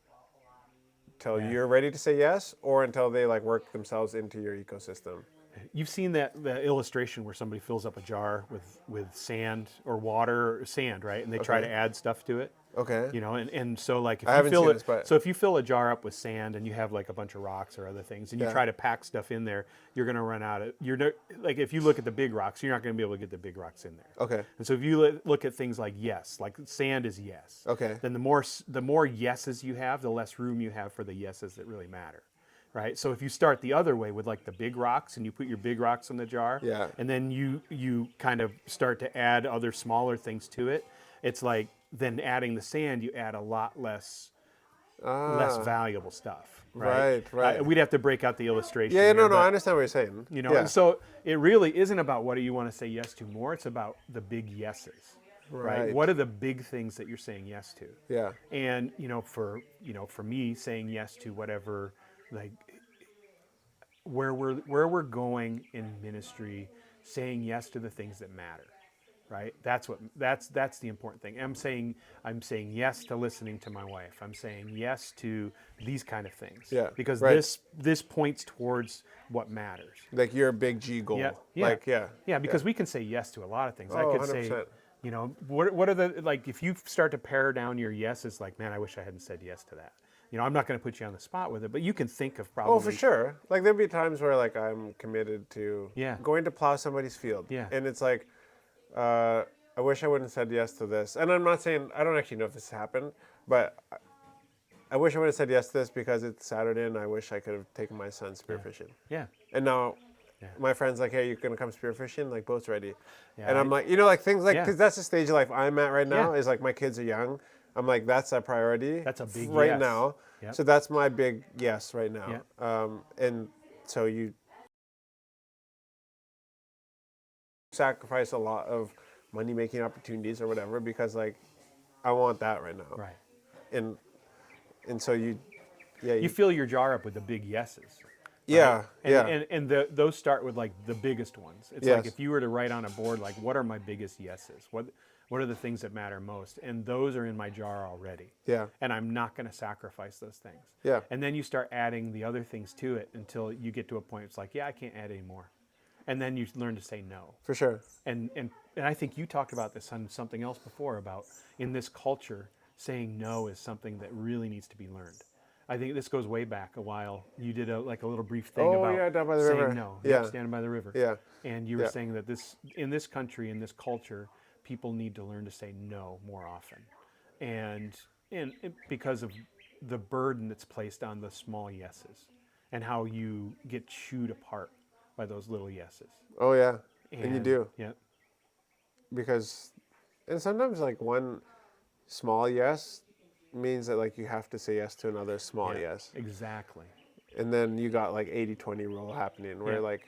till you're ready to say yes, or until they like work themselves into your ecosystem. You've seen that illustration where somebody fills up a jar with sand or water or sand, right? And they try to add stuff to it. Okay. You know, and so like if I you haven't fill seen it, this, but- so if you fill a jar up with sand and you have like a bunch of rocks or other things, and you try to pack stuff in there, you're going to run out of. Like if you look at the big rocks, you're not going to be able to get the big rocks in there. Okay. And so if you look at things like yes, like sand is yes. Okay. Then the more yeses you have, the less room you have for the yeses that really matter. Right. So if you start the other way with like the big rocks and you put your big rocks in the jar, and then you kind of start to add other smaller things to it, it's like then adding the sand, you add a lot less less valuable stuff. Right. Right. We'd have to break out the illustration. Yeah, here, no, but, I understand what you're saying. You know, yeah. and so it really isn't about what do you want to say yes to more. It's about the big yeses. Right. What are the big things that you're saying yes to? Yeah. And for me, saying yes to whatever, like where we're going in ministry, saying yes to the things that matter. Right. That's the important thing. I'm saying yes to listening to my wife. I'm saying yes to these kind of things. Yeah. Because right. this points towards what matters. Like your big G goal. Yeah. Like Yeah. Because we can say yes to a lot of things. I Oh, could 100%. say, what are the, like, if you start to pare down your yeses, like, man, I wish I hadn't said yes to that. I'm not going to put you on the spot with it, but you can think of probably. Oh, for sure. Like there'll be times where like I'm committed to going to plow somebody's field. Yeah. And it's like, I wish I wouldn't have said yes to this. And I'm not saying, I don't actually know if this happened, but I wish I would have said yes to this because it's Saturday and I wish I could have taken my son spearfishing. Yeah. And now my friend's like, hey, you're going to come spearfishing? Like, boat's ready. Yeah, and I'm like, like things like, because that's the stage of life I'm at right now, is like my kids are young. I'm like, that's a priority. That's a big right yes. now. Yep. So that's my big yes right now. Yeah. And so you sacrifice a lot of money making opportunities or whatever because like I want that right now. Right. And so you fill your jar up with the big yeses. Yeah. Right? And those start with like the biggest ones. It's like if you were to write on a board like what are my biggest yeses? What are the things that matter most? And those are in my jar already. Yeah. And I'm not going to sacrifice those things. Yeah. And then you start adding the other things to it until you get to a point it's like, I can't add any more. And then you learn to say no. For sure. And I think you talked about this on something else before about in this culture, saying no is something that really needs to be learned. I think this goes way back a while. You did a little brief thing about down by the saying river. no. Yeah. Standing by the river. Yeah. And you were saying that in this country, in this culture, people need to learn to say no more often. And because of the burden that's placed on the small yeses and how you get chewed apart by those little yeses. Oh yeah. And you do. Yeah. Because and sometimes like one small yes means that like you have to say yes to another small yes. Exactly. And then you got like 80-20 rule happening where like,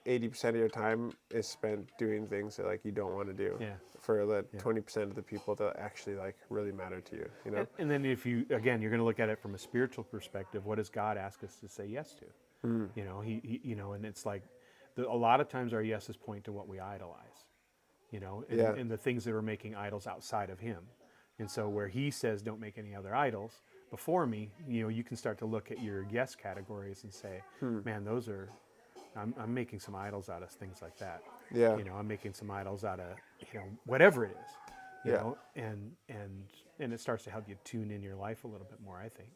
80% of your time is spent doing things that like you don't want to do for the 20% of the people that actually like really matter to you, And then if you're going to look at it from a spiritual perspective, what does God ask us to say yes to? He and it's like a lot of times our yeses point to what we idolize, and the things that are making idols outside of him. And so where he says, don't make any other idols before me, you can start to look at your yes categories and say, man, those are, I'm making some idols out of things like that. Yeah. I'm making some idols out of, whatever it is, you know, and it starts to help you tune in your life a little bit more, I think.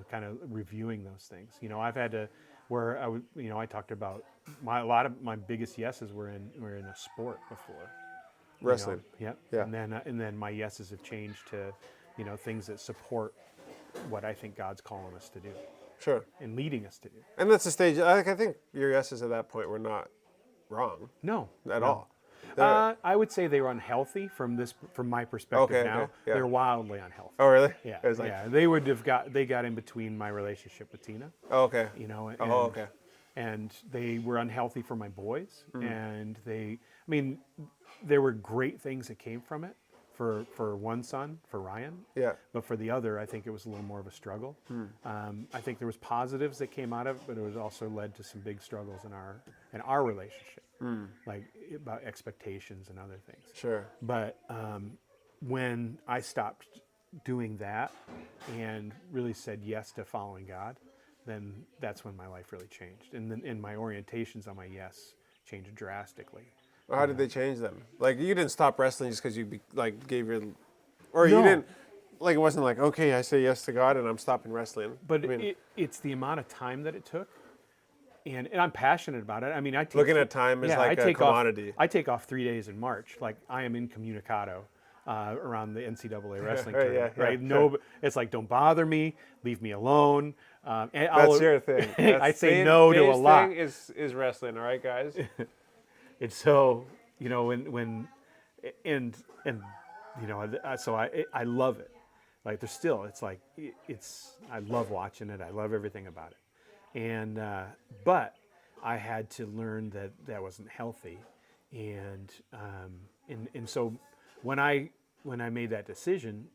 Kind of reviewing those things. I've had to, where I talked about a lot of my biggest yeses were in a sport before. Wrestling. Yeah. And then my yeses have changed to, things that support what I think God's calling us to do. Sure. And leading us to do. And that's the stage. I think your yeses at that point were not wrong. No. At all. I would say they were unhealthy from my perspective now. Okay, yeah. They're wildly unhealthy. Oh, really? Yeah. It was like, yeah. They got in between my relationship with Tina. Oh, okay. And, and they were unhealthy for my boys. And there were great things that came from it for one son, for Ryan. Yeah. But for the other, I think it was a little more of a struggle. I think there was positives that came out of it, but it was also led to some big struggles in our relationship, like about expectations and other things. Sure. But when I stopped doing that and really said yes to following God, then that's when my life really changed. And then my orientations on my yes changed drastically. How did they change them? Like you didn't stop wrestling just because you gave your, No. you didn't, like it wasn't like, okay, I say yes to God and I'm stopping wrestling. But it's the amount of time that it took, and I'm passionate about it. I mean, Looking at time is like a commodity. I take off 3 days in March. Like I am incommunicado around the NCAA wrestling tournament. yeah, right? sure. No, it's like don't bother me, leave me alone. That's your thing. I say no to a lot. Thing is wrestling, all right, guys? And so, so I love it. Like there's still, it's like, I love watching it. I love everything about it. And, but I had to learn that that wasn't healthy. And so when I made that decision,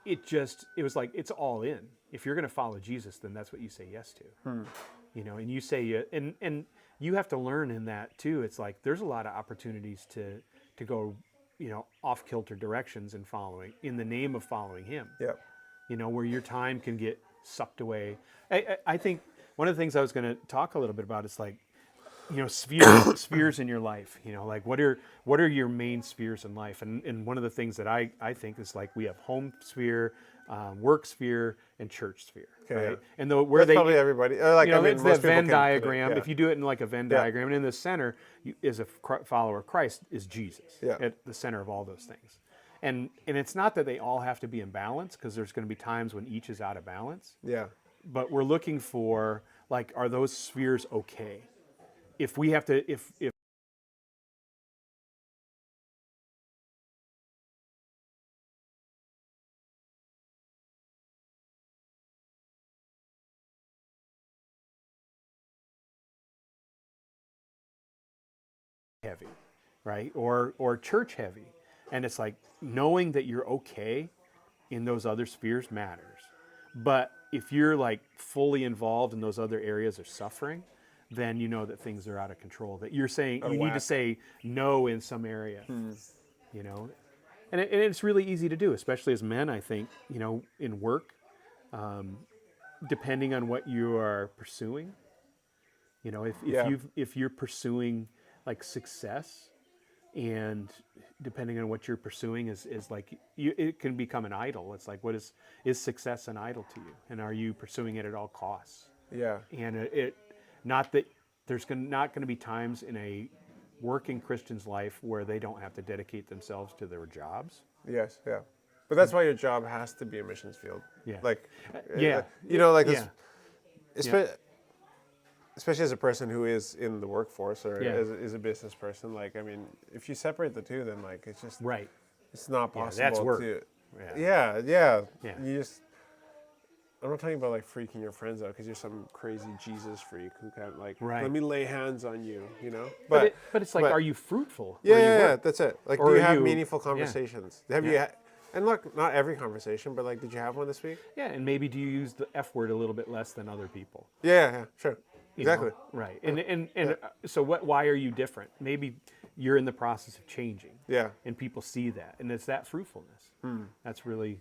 it was like, it's all in. If you're going to follow Jesus, then that's what you say yes to. And you say, and you have to learn in that too. It's like, there's a lot of opportunities to go, off kilter directions in the name of following him. Yeah. Where your time can get sucked away. I think one of the things I was going to talk a little bit about is like, spheres in your life. Like what are your main spheres in life? And one of the things that I think is like we have home sphere, work sphere, and church sphere. Okay, right? yeah. And where That's probably everybody. Like it's most that people Venn can diagram. yeah. If you do it in like a Venn diagram, and in the center is a follower of Christ is Jesus at the center of all those things. And it's not that they all have to be in balance, because there's going to be times when each is out of balance. Yeah. But we're looking for, like, are those spheres okay? If we have to, if heavy, right? Or church heavy. And it's like knowing that you're okay in those other spheres matters. But if you're like fully involved in those other areas of suffering, then you know that things are out of control. That you're saying you need to say no in some area, And it's really easy to do, especially as men. I think in work, depending on what you are pursuing. If you're pursuing like success, and depending on what you're pursuing is like it can become an idol. It's like, what is success an idol to you, and are you pursuing it at all costs? Yeah. And it not that there's not going to be times in a working Christian's life where they don't have to dedicate themselves to their jobs. Yes. Yeah. But that's why your job has to be a missions field. Yeah. Like. Yeah. Like this. Yeah. Especially as a person who is in the workforce or Yeah. is a business person, like, I mean, if you separate the two, then like it's just Right. it's not possible. That's work. To. Yeah. Yeah. Yeah. You just. I'm not talking about like freaking your friends out because you're some crazy Jesus freak who can't like let me lay hands on you, But it's like, are you fruitful? Yeah, that's it. Like, Or do you are have you- meaningful conversations? Have you? And look, not every conversation, but like, did you have one this week? Yeah, and maybe do you use the F word a little bit less than other people? Yeah, sure, You know? exactly. Right. And so why are you different? Maybe you're in the process of changing. Yeah. And people see that, and it's that fruitfulness. That's really,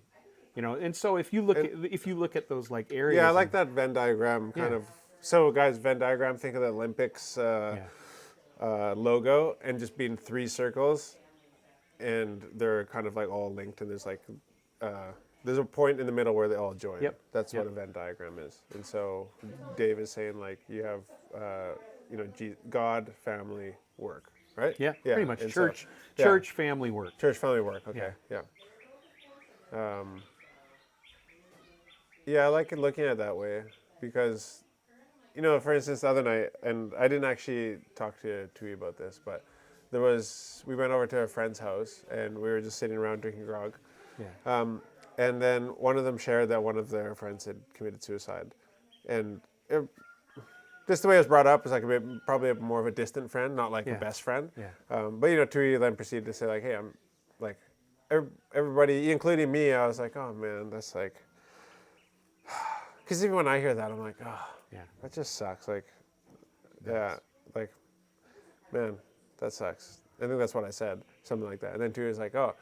And so if you look at those like areas. Yeah, I like that Venn diagram kind of. So guys, Venn diagram. Think of the Olympics logo and just being 3 circles, and they're kind of like all linked, and there's like. There's a point in the middle where they all join. Yep. That's what a Venn diagram is. And so Dave is saying like you have, God, family, work, right? Yeah, pretty much. And Church, so, church, family, work. Church, family, work. Okay. Yeah. I like it looking at it that way because, for instance, the other night, and I didn't actually talk to Tui about this, but we went over to a friend's house and we were just sitting around drinking grog. Yeah. And then one of them shared that one of their friends had committed suicide. And just the way it was brought up is like probably more of a distant friend, not like a best friend. Yeah. But, Tui then proceeded to say like, hey, I'm like, everybody, including me, I was like, oh man, that's like, because even when I hear that, I'm like, oh, that just sucks. Like, like, man, that sucks. I think that's what I said, something like that. And then Tui was like, oh,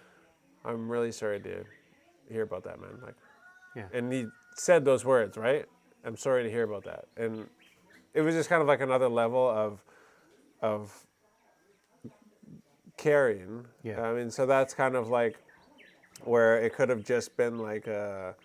I'm really sorry to hear about that, man. Like, and he said those words, right? I'm sorry to hear about that. And it was just kind of like another level of caring. Yeah. I mean, so that's kind of like where it could have just been like a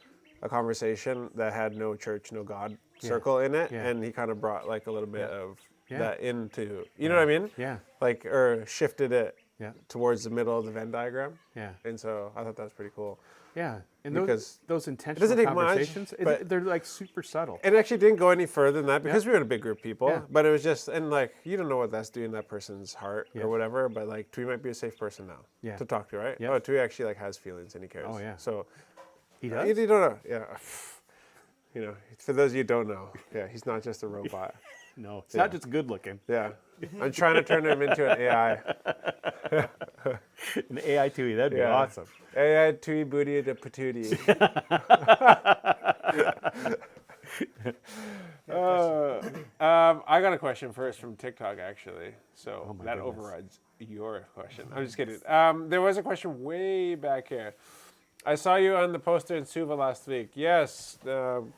conversation that had no church, no God circle in it. And he kind of brought like a little bit of that into, you know what I mean? Yeah. Like, or shifted it Yeah. towards the middle of the Venn diagram. Yeah. And so I thought that was pretty cool. Yeah. And because those intentional take much, conversations, but- they're like super subtle. it actually didn't go any further than that because we were in a big group of people. Yeah. But it was just, and like, you don't know what that's doing to that person's heart Yeah. or whatever. But like, Tui might be a safe person now Yeah. to talk to, right? Yeah. Oh, Tui actually like has feelings and he cares. Oh, yeah. So He you, does? you don't know. Yeah. You know, for those of you who don't know, yeah, he's not just a robot. No, it's not just good looking. Yeah. I'm trying to turn him into an AI. An AI Tui, that'd be Yeah. awesome. AI Tui Booty de Patootie. I got a question first from TikTok, actually. So that goodness. overrides your question. I'm just kidding. There was a question way back here. I saw you on the poster in Suva last week. Yes,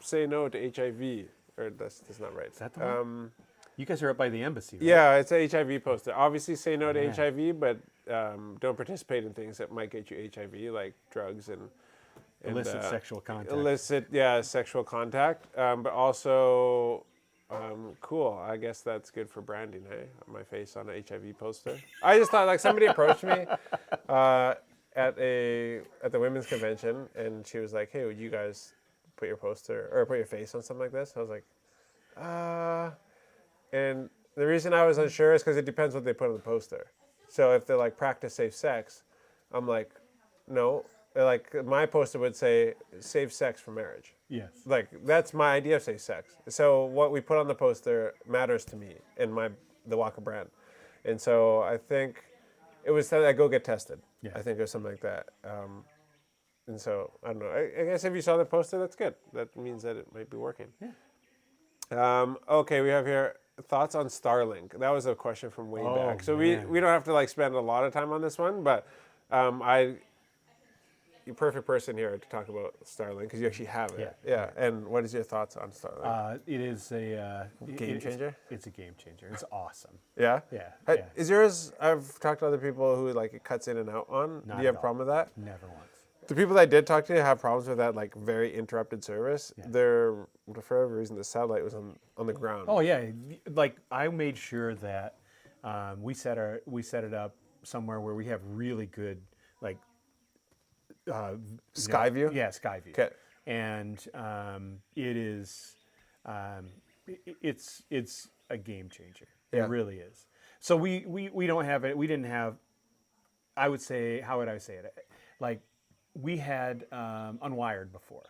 say no to HIV. Or that's not right. Is that the one? You guys are up by the embassy, right? Yeah, it's an HIV poster. Obviously, say no to Yeah. HIV, but don't participate in things that might get you HIV, like drugs and Illicit sexual contact. illicit, yeah, sexual contact. But also, cool. I guess that's good for branding, hey? My face on an HIV poster. I just thought, like, somebody approached me at the women's convention, and she was like, "Hey, would you guys put your poster or put your face on something like this?" I was like, and the reason I was unsure is because it depends what they put on the poster. So if they're like practice safe sex, I'm like, no. Like my poster would say safe sex for marriage. Yes. Like that's my idea of safe sex. So what we put on the poster matters to me and the Waka brand. And so I think it was that I go get tested. Yeah. I think it was something like that. And so I don't know. I guess if you saw the poster, that's good. That means that it might be working. Yeah. Okay, we have here thoughts on Starlink. That was a question from way back. So we don't have to like spend a lot of time on this one, but you're perfect person here to talk about Starlink because you actually have it. Yeah. And what is your thoughts on Starlink? It is a Game changer? It's a game changer. It's awesome. Yeah. Yeah. Hey, yeah. Is yours? I've talked to other people who like it cuts in and out on. Not Do you have at a problem with that? Never once. The people that I did talk to have problems with that, like very interrupted service. They're for whatever reason the satellite was on the ground. Oh yeah, like I made sure that we set it up somewhere where we have really good like Sky view? Yeah, sky view. Okay. And it is it's a game changer. Yeah. It really is. So we don't have it. We didn't have. I would say, how would I say it? Like we had Unwired before.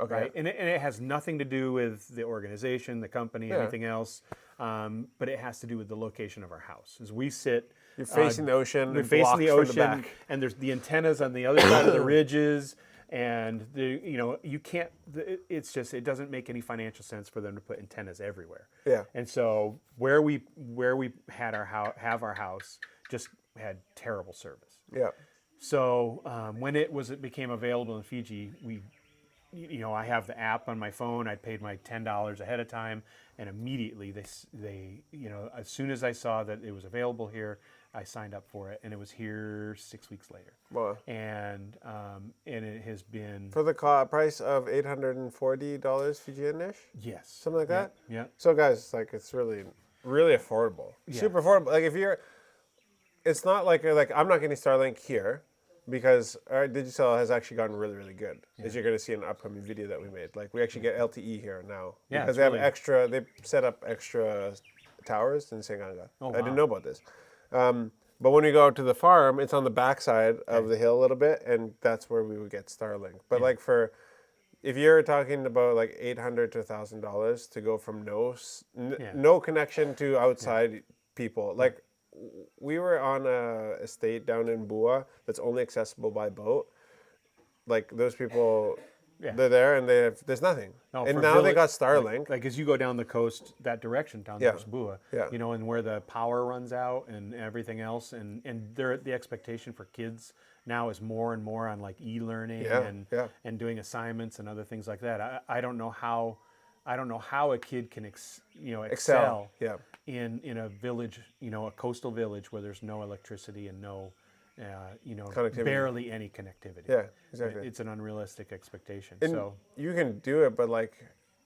Okay. Right? And it has nothing to do with the organization, the company, anything else. But it has to do with the location of our house. As we sit, You're facing the ocean. we're and facing the blocked from ocean, back. and there's the antennas on the other side of the ridges, and you can't. It's just it doesn't make any financial sense for them to put antennas everywhere. Yeah. And so where we had our house just had terrible service. Yeah. So when it became available in Fiji, I have the app on my phone. I paid my $10 ahead of time, and immediately they as soon as I saw that it was available here, I signed up for it, and it was here 6 weeks later. Wow. And it has been For the price of $840 Fijian-ish? yes, Something like that? Yeah. So guys, like it's really, really affordable. Super affordable. Like it's not like I'm not getting Starlink here because our digital has actually gotten really, really good. As you're going to see in an upcoming video that we made. Like we actually get LTE here now. Yeah, Because it's they set up extra towers in Senganga. Oh, I didn't wow. know about this. But when we go out to the farm, it's on the backside of the hill a little bit, and that's where we would get Starlink. But like if you're talking about like $800 to $1,000 to go from no connection to outside people, like we were on a estate down in Bua that's only accessible by boat. Like those people, they're there and there's nothing. No, and for now they got Starlink. Like as you go down the coast that direction, down towards Bua, Yeah. and where the power runs out and everything else, and the expectation for kids now is more and more on like e-learning and doing assignments and other things like that. I don't know how a kid can excel Yeah. in a village, a coastal village where there's no electricity and no Connectivity. barely any connectivity. Yeah, exactly. It's an unrealistic expectation. And so you can do it, but like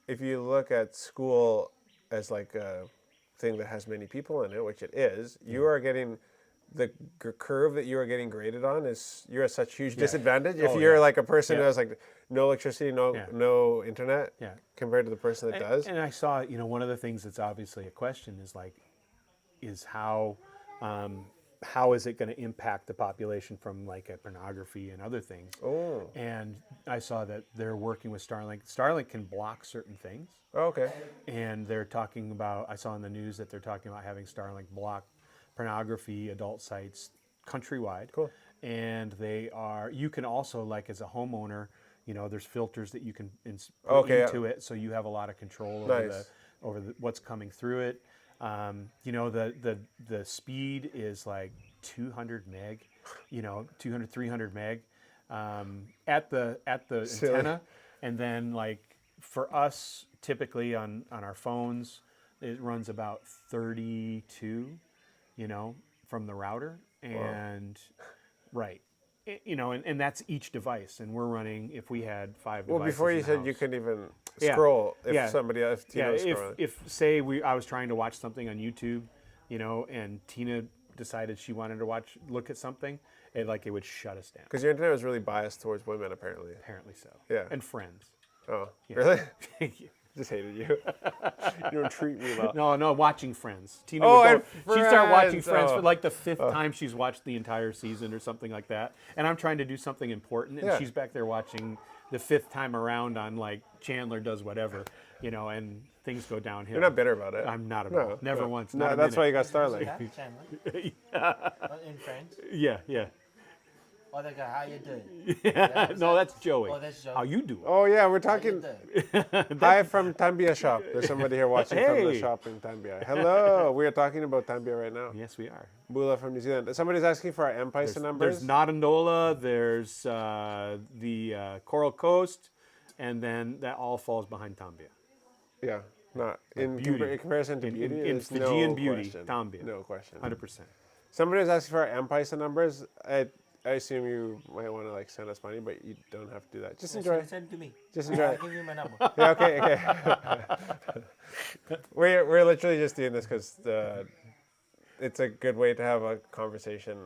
if you look at school as like a thing that has many people in it, which it is, you are getting the curve that you are getting graded on is you're at such huge disadvantage. If Oh, you're yeah. like a person who Yeah. has like no electricity, no internet, Yeah. compared to the person that does. And I saw, one of the things that's obviously a question is like, is how is it going to impact the population from like pornography and other things? Oh, And I saw that they're working with Starlink. Starlink can block certain things. okay. And they're talking about, I saw in the news that they're talking about having Starlink block pornography, adult sites countrywide. Cool. And you can also, like as a homeowner, there's filters that you can put Okay, into it, so you have a lot of control over Nice. what's coming through it. The speed is like 200 meg, 200, 300 meg at the Silly. antenna. And then like for us, typically on our phones, it runs about 32, from the router. And right. And that's each device. And we're running, if we had 5 devices. Well, before in you the said you house. couldn't even Yeah. scroll if Yeah. somebody else, Yeah, was scrolling. if say I was trying to watch something on YouTube, and Tina decided she wanted to look at something, it would shut us down. Because your internet was really biased towards women, apparently. Apparently so. Yeah. And friends. Oh, Yeah. really? Thank you. Just hated you. You don't treat me well. No, watching Friends. Tina Oh, would and she'd start watching Friends, Friends oh. for like the 5th time she's watched the entire season or something like that. And I'm trying to do something important, and Yeah. she's back there watching the 5th time around on like Chandler does whatever, and things go downhill. You're not bitter about it. I'm not about it. Never no. once. No, Not a that's why minute. you got Starlink. That Chandler? Not in Friends? Yeah. Oh, the guy, how you doing? No, that's Joey. Oh, that's Joey. How you doing? Oh, yeah, we're How you talking. doing? Hi from Tambia shop. There's somebody here watching from the Hey. shop in Tambia. Hello. We are talking about Tambia right now. Yes, we are. Bula from New Zealand. Somebody's asking for our M-Pisa numbers. There's Nodandola, there's the Coral Coast, and then that all falls behind Tambia. Yeah, not in, beauty. in comparison to In- beauty. in there's Fijian no beauty, question. Tambia. No question. 100%. Somebody was asking for our M-Pisa numbers. I assume you might want to send us money, but you don't have to do that. Just enjoy. Send it to me. Just enjoy. I'll give you my number. Yeah, okay. We're literally just doing this because it's a good way to have a conversation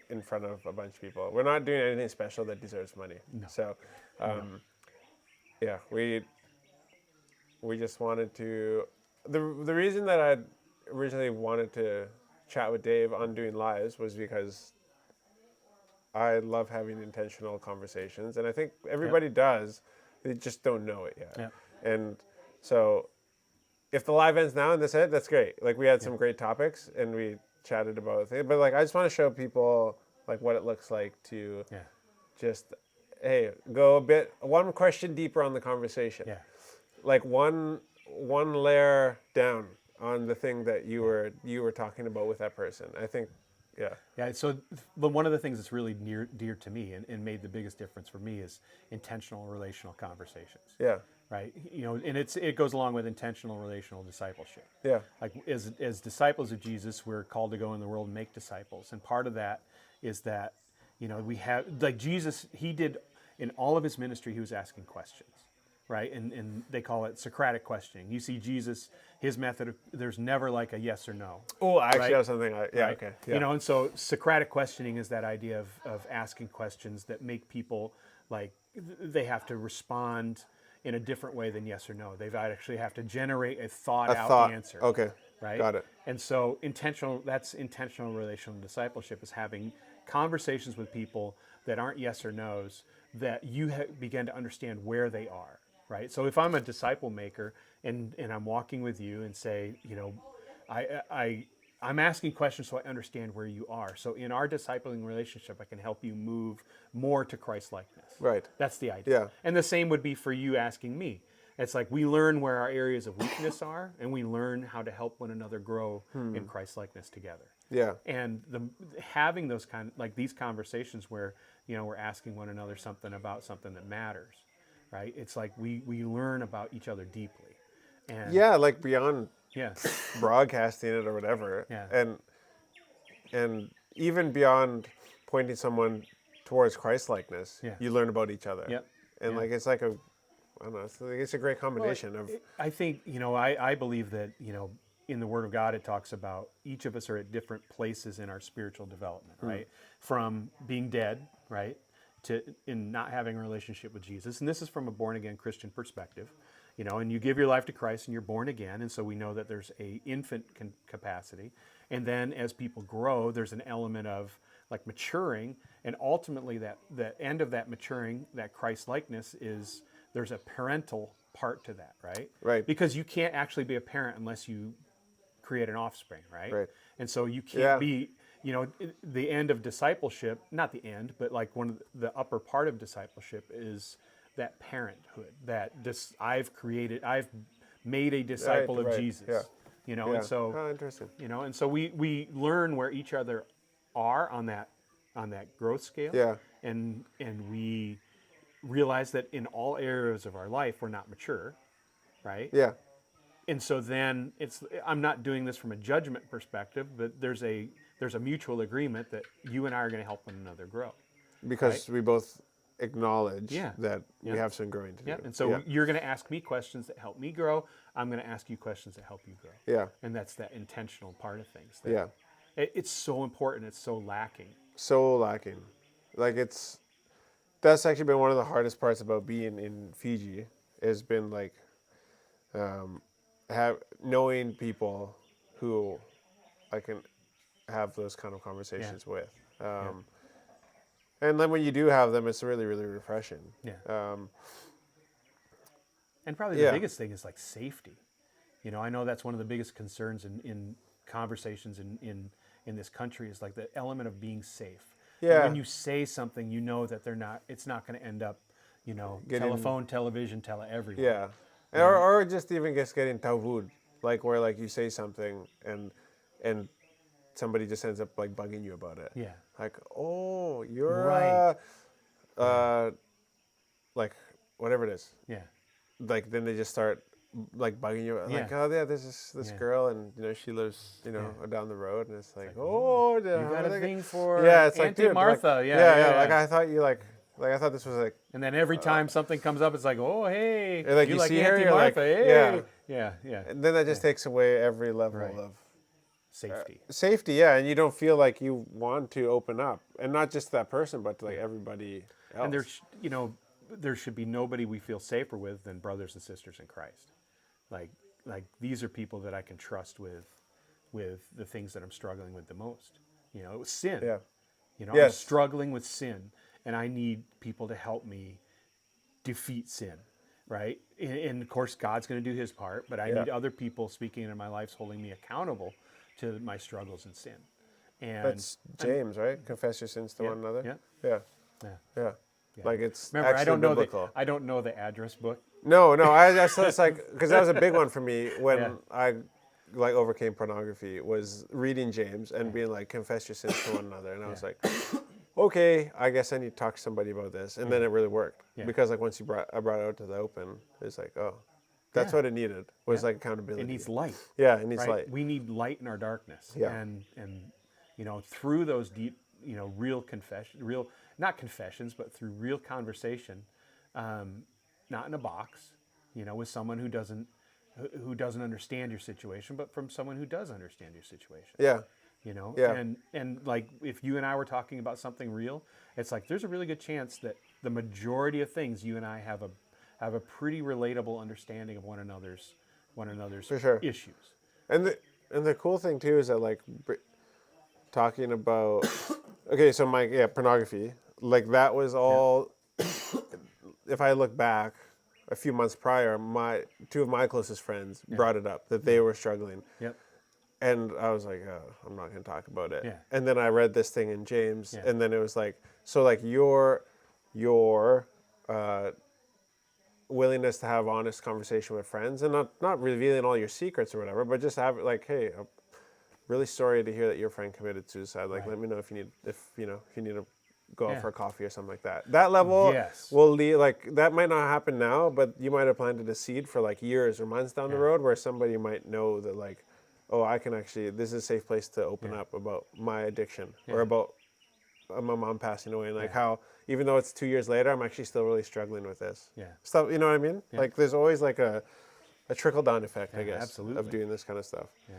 in front of a bunch of people. We're not doing anything special that deserves money. No. So, yeah, we just wanted to. The reason that I originally wanted to chat with Dave on doing lives was because I love having intentional conversations, and I think everybody does. They just don't know it yet. Yep. And so, if the live ends now and that's it, that's great. Like we had some great topics and we chatted about things, but I just want to show people what it looks like to just go one question deeper on the conversation. Yeah. Like one layer down on the thing that you were talking about with that person. I think. Yeah. So one of the things that's really dear to me and made the biggest difference for me is intentional relational conversations. Yeah. Right. And it goes along with intentional relational discipleship. Yeah. Like as disciples of Jesus, we're called to go in the world and make disciples. And part of that is that, we have, like Jesus, he did in all of his ministry, he was asking questions. Right. And they call it Socratic questioning. You see Jesus, his method, there's never like a yes or no. Oh, I actually Right? have something. Right? Okay. Yeah. And so Socratic questioning is that idea of asking questions that make people they have to respond in a different way than yes or no. They actually have to generate a thought out answer. Okay. Right. Got it. And so that's intentional relational discipleship, is having conversations with people that aren't yes or no's, that you begin to understand where they are. Right. So if I'm a disciple maker and I'm walking with you and say, I'm asking questions so I understand where you are. So in our discipling relationship, I can help you move more to Christ-likeness. Right. That's the idea. Yeah. And the same would be for you asking me. It's like we learn where our areas of weakness are, and we learn how to help one another grow in Christ-likeness together. Yeah. And having those these conversations where, we're asking one another something about something that matters. Right? It's like we learn about each other deeply. And Yeah, beyond yeah. broadcasting it or whatever. Yeah. And even beyond pointing someone towards Christ-likeness, you learn about each other. Yep. And Yeah. it's it's a great combination of. I think, I believe that, in the Word of God, it talks about each of us are at different places in our spiritual development, right? From being dead, right, to in not having a relationship with Jesus. And this is from a born again Christian perspective, you know. And you give your life to Christ, and you're born again, and so we know that there's a infant capacity. And then as people grow, there's an element of like maturing, and ultimately that the end of that maturing, that Christ likeness, is there's a parental part to that, right? Right. Because you can't actually be a parent unless you create an offspring, right? Right. And so you can't Yeah. be, you know, the end of discipleship, not the end, but like one of the upper part of discipleship is that parenthood, that I've made a disciple of right, Jesus, yeah. you know, Yeah. and so, Oh, interesting. you know, and so we learn where each other are on that growth scale. Yeah. And we realize that in all areas of our life, we're not mature, right? Yeah. And so then I'm not doing this from a judgment perspective, but there's a mutual agreement that you and I are going to help one another grow. Because we both acknowledge Yeah. that we Yeah. have some growing to do. Yeah. And so you're going to ask me questions that help me grow. I'm going to ask you questions that help you grow. Yeah. And that's that intentional part of things. That Yeah. It's so important. It's so lacking. So lacking. Like that's actually been one of the hardest parts about being in Fiji, has been like knowing people who I can have those kind of conversations with. And then when you do have them, it's really, really refreshing. Yeah. And probably the yeah. biggest thing is like safety. You know, I know that's one of the biggest concerns in conversations in this country is like the element of being safe. Yeah. And when you say something, you know that it's not going to end up, you know, telephone, television, everyone. Yeah. Or just even just getting tawud, like where like you say something and somebody just ends up like bugging you about it. Yeah. Like, oh, you're Right. like whatever it is. Yeah. Like then they just start like bugging you, like, Yeah. oh yeah, there's this Yeah. girl, and you know she lives, you know, Yeah. down the road, and it's like, like, oh, You got a thing for yeah, it's like, Auntie dude, Martha. like, yeah. like I thought you like I thought this was like, And then every time something comes up, it's like, oh, hey. and, like, you like see her, Auntie you're like, Martha. Hey. yeah. Yeah. and then that just takes away every level Right. of Safety. safety, yeah, and you don't feel like you want to open up, and not just that person, but to like everybody else. And there should be nobody we feel safer with than brothers and sisters in Christ. Like these are people that I can trust with the things that I'm struggling with the most. You know, sin. Yeah. You know, I'm Yes. struggling with sin, and I need people to help me defeat sin, right? And of course, God's going to do His part, but I need other people speaking into my life, holding me accountable to my struggles in sin. And That's James, right? Confess your sins to Yeah, one another. yeah. Yeah. Yeah. Like it's Remember, actually biblical. I don't know the address book. No, I so it's like, because that was a big one for me when Yeah. I like overcame pornography, was reading James and being like, confess your sins to one another, and I was like, okay, I guess I need to talk to somebody about this, and then it really worked because like once I brought it out to the open, it's like, oh, that's what it needed, was like accountability. It needs light. Yeah, it needs Right? light. We need light in our darkness. Yeah. And you know, through those deep, you know, real confession, not confessions, but through real conversation, not in a box, you know, with someone who doesn't understand your situation, but from someone who does understand your situation. Yeah. You know, Yeah. and like if you and I were talking about something real, it's like there's a really good chance that the majority of things you and I have a pretty relatable understanding of one another's For sure. issues. And the cool thing too is that like talking about okay, so pornography, like that was all. If I look back a few months prior, two of my closest friends brought it up that they were struggling. Yep. And I was like, oh, I'm not going to talk about it. Yeah. And then I read this thing in James, Yeah. and then it was like, so like your willingness to have honest conversation with friends, and not revealing all your secrets or whatever, but just have like, hey, I'm really sorry to hear that your friend committed suicide. Like, let me know if you need to go out for a coffee or something like that. That level will lead, like, that might not happen now, but you might have planted a seed for like years or months down the road where somebody might know that like, oh, I can actually, this is a safe place to open up about my addiction or about my mom passing away, and like how, even though it's 2 years later, I'm actually still really struggling with this. Yeah. Stuff, you know what I mean? Yeah. Like there's always like a trickle down effect, I Yeah, guess, absolutely. of doing this kind of stuff. Yeah.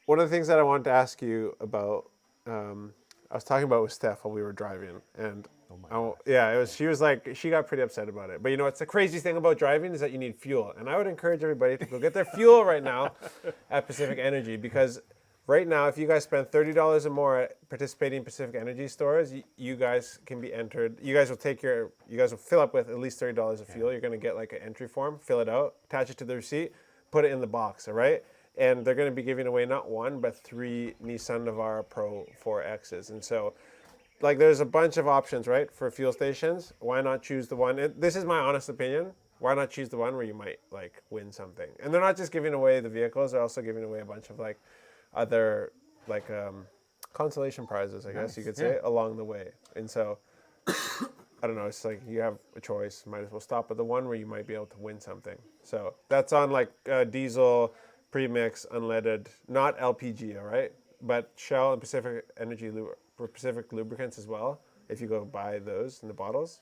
One of the things that I wanted to ask you about, I was talking about with Steph while we were driving, and Oh my gosh. yeah, it was. She was like, she got pretty upset about it. But you know, what's the craziest thing about driving is that you need fuel, and I would encourage everybody to go get their fuel right now at Pacific Energy, because right now, if you guys spend $30 or more at participating Pacific Energy stores, you guys can be entered. You guys will fill up with at least $30 of fuel. You're going to get like an entry form, fill it out, attach it to the receipt, put it in the box, all right? And they're going to be giving away not one, but 3 Nissan Navara Pro 4Xs. And so, like, there's a bunch of options, right, for fuel stations. Why not choose the one? This is my honest opinion. Why not choose the one where you might, like, win something? And they're not just giving away the vehicles. They're also giving away a bunch of, like, other, like, consolation prizes, I guess you could say, along the way. And so, I don't know, it's like you have a choice. Might as well stop at the one where you might be able to win something. So that's on, like, diesel, premix, unleaded, not LPG, all right? But Shell and Pacific Energy, Pacific lubricants as well, if you go buy those in the bottles.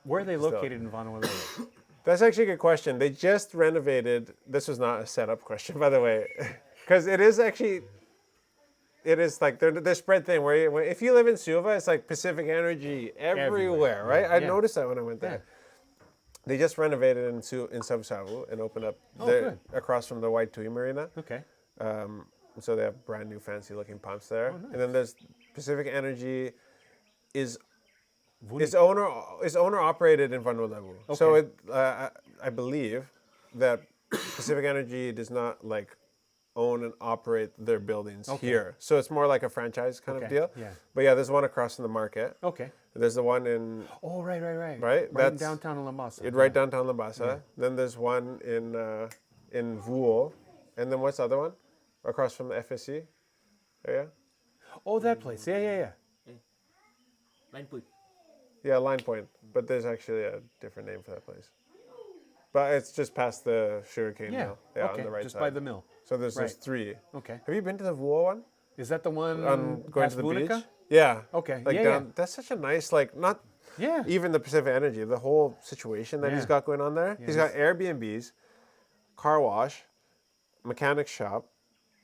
Where are they located in Vanuatu? That's actually a good question. They just renovated. This was not a setup question, by the way, because it is like they're spread thin. Where if you live in Suva, it's like Pacific Energy everywhere, right? I noticed that when I went there. They just renovated in Savsavu and opened up good. across from the White Tui Marina. Okay. So they have brand new fancy looking pumps there. Nice. And then there's Pacific Energy is owner operated in Vanuatu. Okay. So I believe that Pacific Energy does not like own and operate their buildings here. So it's more like a franchise kind of deal. Yeah. But yeah, there's one across in the market. Okay. There's the one in... Oh, right. Right? Right That's in downtown Lambasa. Right downtown Lambasa. Yeah. Then there's one in Vuol. And then what's the other one? Across from the FSC area? Oh, that place. Yeah. Line Point. Yeah, Line Point. But there's actually a different name for that place. But it's just past the sugarcane mill. Yeah, on the right just side. by the mill. So there's 3. Okay. Have you been to the Vuol one? Is that the one Going to the Bunica? beach? Yeah. Okay. Like down, that's such a nice, like, not even the Pacific Energy, the whole situation that he's got going on there. He's got Airbnbs, car wash, mechanic shop,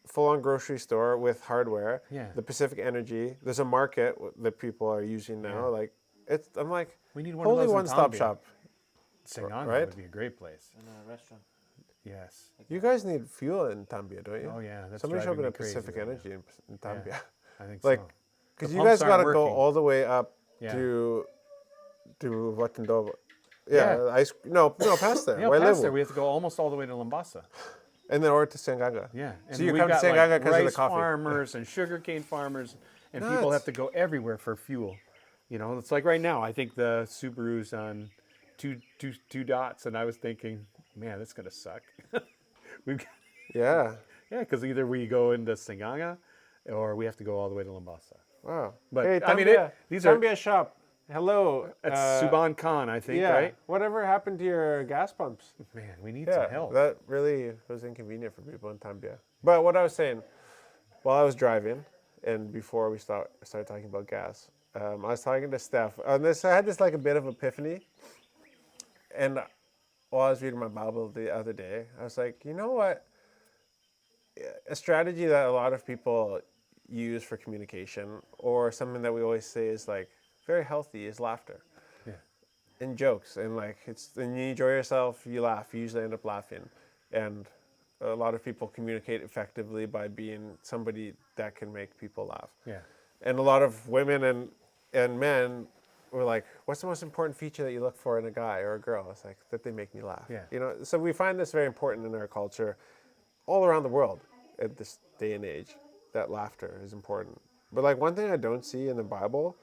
full-on grocery store with hardware. Yeah. The Pacific Energy. There's a market that people are using now. Like, I'm like, we need one holy of those one-stop shop. Singanga would be a great place. And a restaurant. Yes. You guys need fuel in Tambia, don't you? Oh yeah, that's Somebody should driving open me a crazy Pacific right now. Energy in Tambia. Yeah, I think Like, so. because The you guys pumps got to aren't go working. all the way up Yeah. to Watandoba. Yeah. No, past there. Yeah, Where I past live. there, we have to go almost all the way to Lambasa. And then over to Senganga. Yeah. So you we've come to got, Senganga because of the rice coffee. farmers and sugarcane farmers, and people Nuts. have to go everywhere for fuel. You know, it's like right now. I think the Subaru's on two dots, and I was thinking, man, that's gonna suck. We've got, Yeah. because either we go into Singanga, or we have to go all the way to Lambasa. Wow. But, hey, I mean, Tambia, these are- Tambia shop. Hello. That's Suban Khan, I think, yeah. right? Whatever happened to your gas pumps? Man, we need Yeah, some help. that really was inconvenient for people in Tambia. But what I was saying, while I was driving, and before we started talking about gas, I was talking to Steph. I had this like a bit of epiphany, and while I was reading my Bible the other day, I was like, you know what? A strategy that a lot of people use for communication, or something that we always say is like very healthy, is laughter. Yeah. And jokes, and like and you enjoy yourself, you laugh, you usually end up laughing. And a lot of people communicate effectively by being somebody that can make people laugh. Yeah. And a lot of women and men were like, what's the most important feature that you look for in a guy or a girl? It's like that they make me laugh. Yeah. You know, so we find this very important in our culture all around the world at this day and age, that laughter is important. But like one thing I don't see in the Bible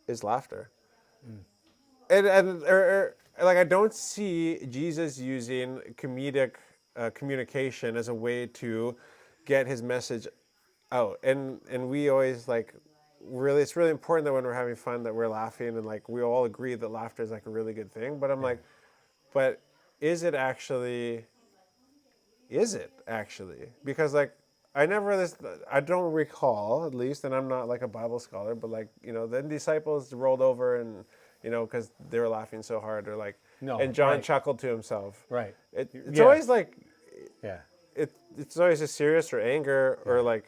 is laughter. Like I don't see Jesus using comedic communication as a way to get his message out. And we always like it's really important that when we're having fun that we're laughing, and like we all agree that laughter is like a really good thing. But I'm like, but is it actually? Because like I don't recall, at least, and I'm not like a Bible scholar, but like, you know, the disciples rolled over and, you know, because they were laughing so hard, or like, No, And John right. chuckled to himself. Right. It's Yeah. always like, Yeah. it's always just serious or anger or like,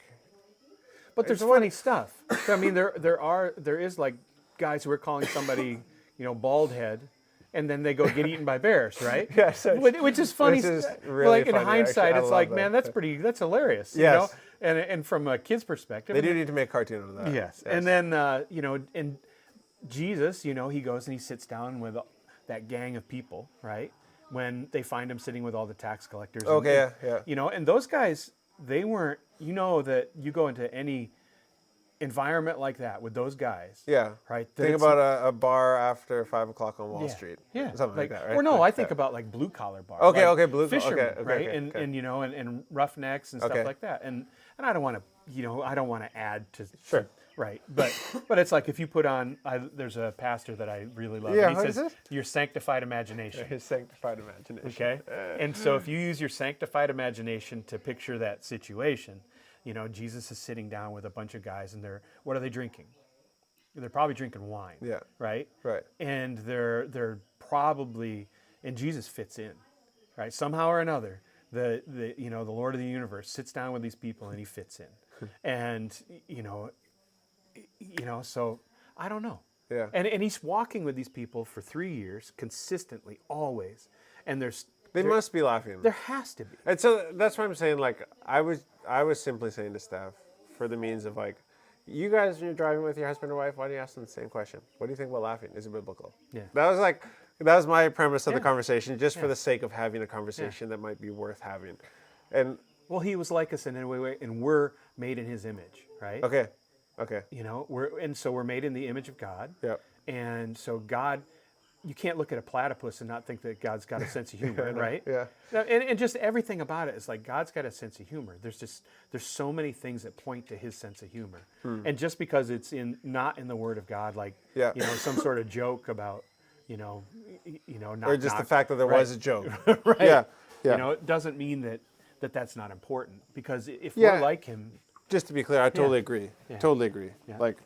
But there's It's what- funny stuff. I mean, there is like guys who are calling somebody, bald head, and then they go get eaten by bears, right? Yeah, so- which is funny. which is Well, really like in funny, hindsight, actually. I it's love like, that. man, that's hilarious. Yes. And from a kid's perspective, they do need to make a cartoon out of that. yes. And then and Jesus, he goes and he sits down with that gang of people, right? When they find him sitting with all the tax collectors. Okay, and, yeah. And those guys, they weren't. That you go into any environment like that with those guys. Yeah. Right. that Think it's- about a bar after 5 o'clock on Wall yeah, Street. Yeah. Something like that, right? Or no, Like I think that. about like blue collar bars. Okay, like okay, blue- fishermen, okay, right? okay, and okay. and roughnecks and stuff Okay. like that. And I don't want to, I don't want to add to. Sure. Right, but it's like if you put on. There's a pastor that I really love. Yeah, and he what is says it? your sanctified imagination. His sanctified imagination. Okay, and so if you use your sanctified imagination to picture that situation, Jesus is sitting down with a bunch of guys, and what are they drinking? They're probably drinking wine. Yeah. Right. Right. And they're probably, and Jesus fits in, right? Somehow or another, the Lord of the universe sits down with these people and he fits in, and so I don't know. Yeah. And he's walking with these people for 3 years consistently, always, and They must be laughing. there has to be. And so that's why I'm saying, like, I was simply saying to staff, for the means of like, you guys, when you're driving with your husband or wife, why don't you ask them the same question? What do you think about laughing? Is it biblical? Yeah. That was my premise of the Yeah. conversation, just for Yeah. the sake of having a conversation that might be worth having. And Well, he was like us in any way, and we're made in his image, right? okay. So we're made in the image of God. Yep. And so God, you can't look at a platypus and not think that God's got a sense of humor, right? Yeah. Now, and just everything about it is like God's got a sense of humor. There's so many things that point to his sense of humor. And just because it's not in the Word of God, like Yeah. some sort of joke about not Or just the fact that there right. was a joke. right. Yeah. Yeah. It doesn't mean that that's not important, because if Yeah. we're like him, Just to be clear, I totally agree. Yeah. Totally agree. Yeah. Like,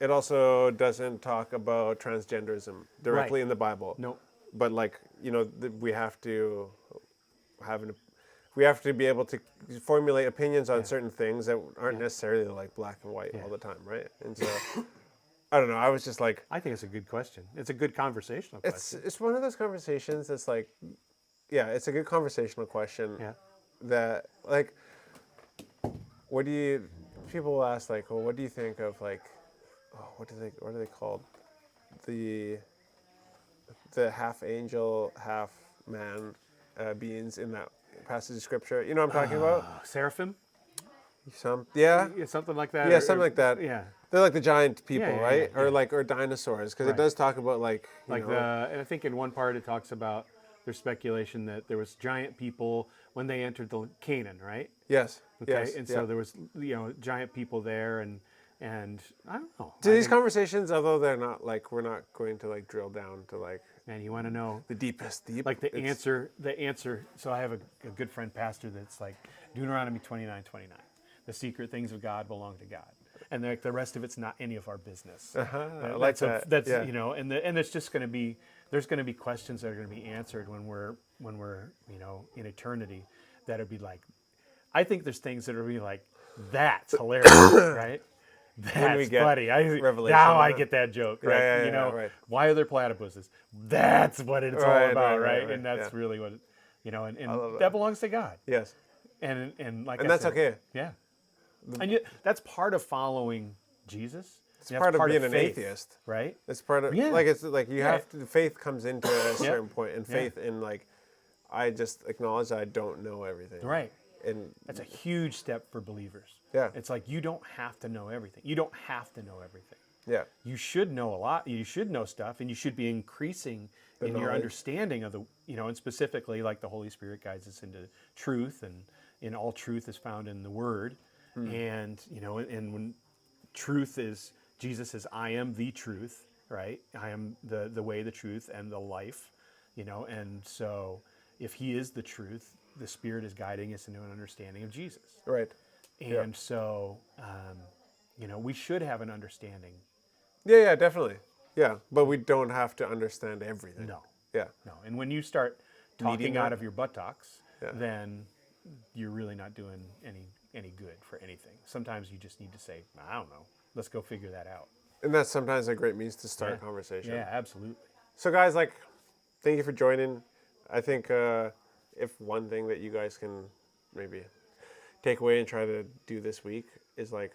it also doesn't talk about transgenderism directly Right. in the Bible. no, But like, we have to we have to be able to formulate opinions on certain things that aren't necessarily like black and white all the time, right? And so, I don't know. I was just like, I think it's a good question. It's a good conversational question. it's one of those conversations that's like, yeah, it's a good conversational question. Yeah. That like, people will ask like, well, what do you think of like, what are they called? The half angel, half man beings in that passage of scripture. You know what I'm talking about? Seraphim? Yeah, Something like that? yeah, something like that. Yeah. They're like the giant people, Yeah, yeah, right? yeah, yeah. Or dinosaurs, because it Right. does talk about like, And I think in one part it talks about there's speculation that there was giant people when they entered the Canaan, right? yes, Okay. yes, And yeah. so there was giant people there, and I don't know. Do I these think- conversations, although they're not like, we're not going to like drill down to like Man, you want to know the deepest deep. like the It's- answer. So I have a good friend pastor that's like Deuteronomy 29:29. The secret things of God belong to God, and like the rest of it's not any of our business. I like that. That's yeah. and it's just going to be, there's going to be questions that are going to be answered when we're in eternity, that'll be like, I think there's things that will be like, that's hilarious, right? That's we get funny. revelation Now on I it. get that joke, Yeah, right? yeah, yeah, right. Why are there platypuses? That's what it's all Right, about, right, right? right, And that's yeah. really what, and love that that. belongs to God. Yes, And like and I that's said, okay. yeah. And that's part of following Jesus. It's part of being an faith, atheist. right? It's part of Yeah. like, it's like you Yeah. have to. Faith comes into a certain point, and faith in like, I just acknowledge that I don't know everything. Right. And That's a huge step for believers. Yeah. It's like you don't have to know everything. You don't have to know everything. yeah, You should know a lot. You should know stuff, and you should be increasing in your knowledge. understanding of the, and specifically like the Holy Spirit guides us into truth, and in all truth is found in the Word. And and when truth is, Jesus says, I am the truth, right? I am the way, the truth, and the life, and so if he is the truth, the Spirit is guiding us into an understanding of Jesus. right. And so, we should have an understanding. Yeah, definitely. Yeah, but we don't have to understand everything. No. Yeah. No. And when you start talking Needing out that. of your buttocks, Yeah. then you're really not doing any good for anything. Sometimes you just need to say, I don't know. Let's go figure that out. And that's sometimes a great means to start Yeah. a conversation. Yeah, absolutely. So guys, like, thank you for joining. I think if one thing that you guys can maybe take away and try to do this week is like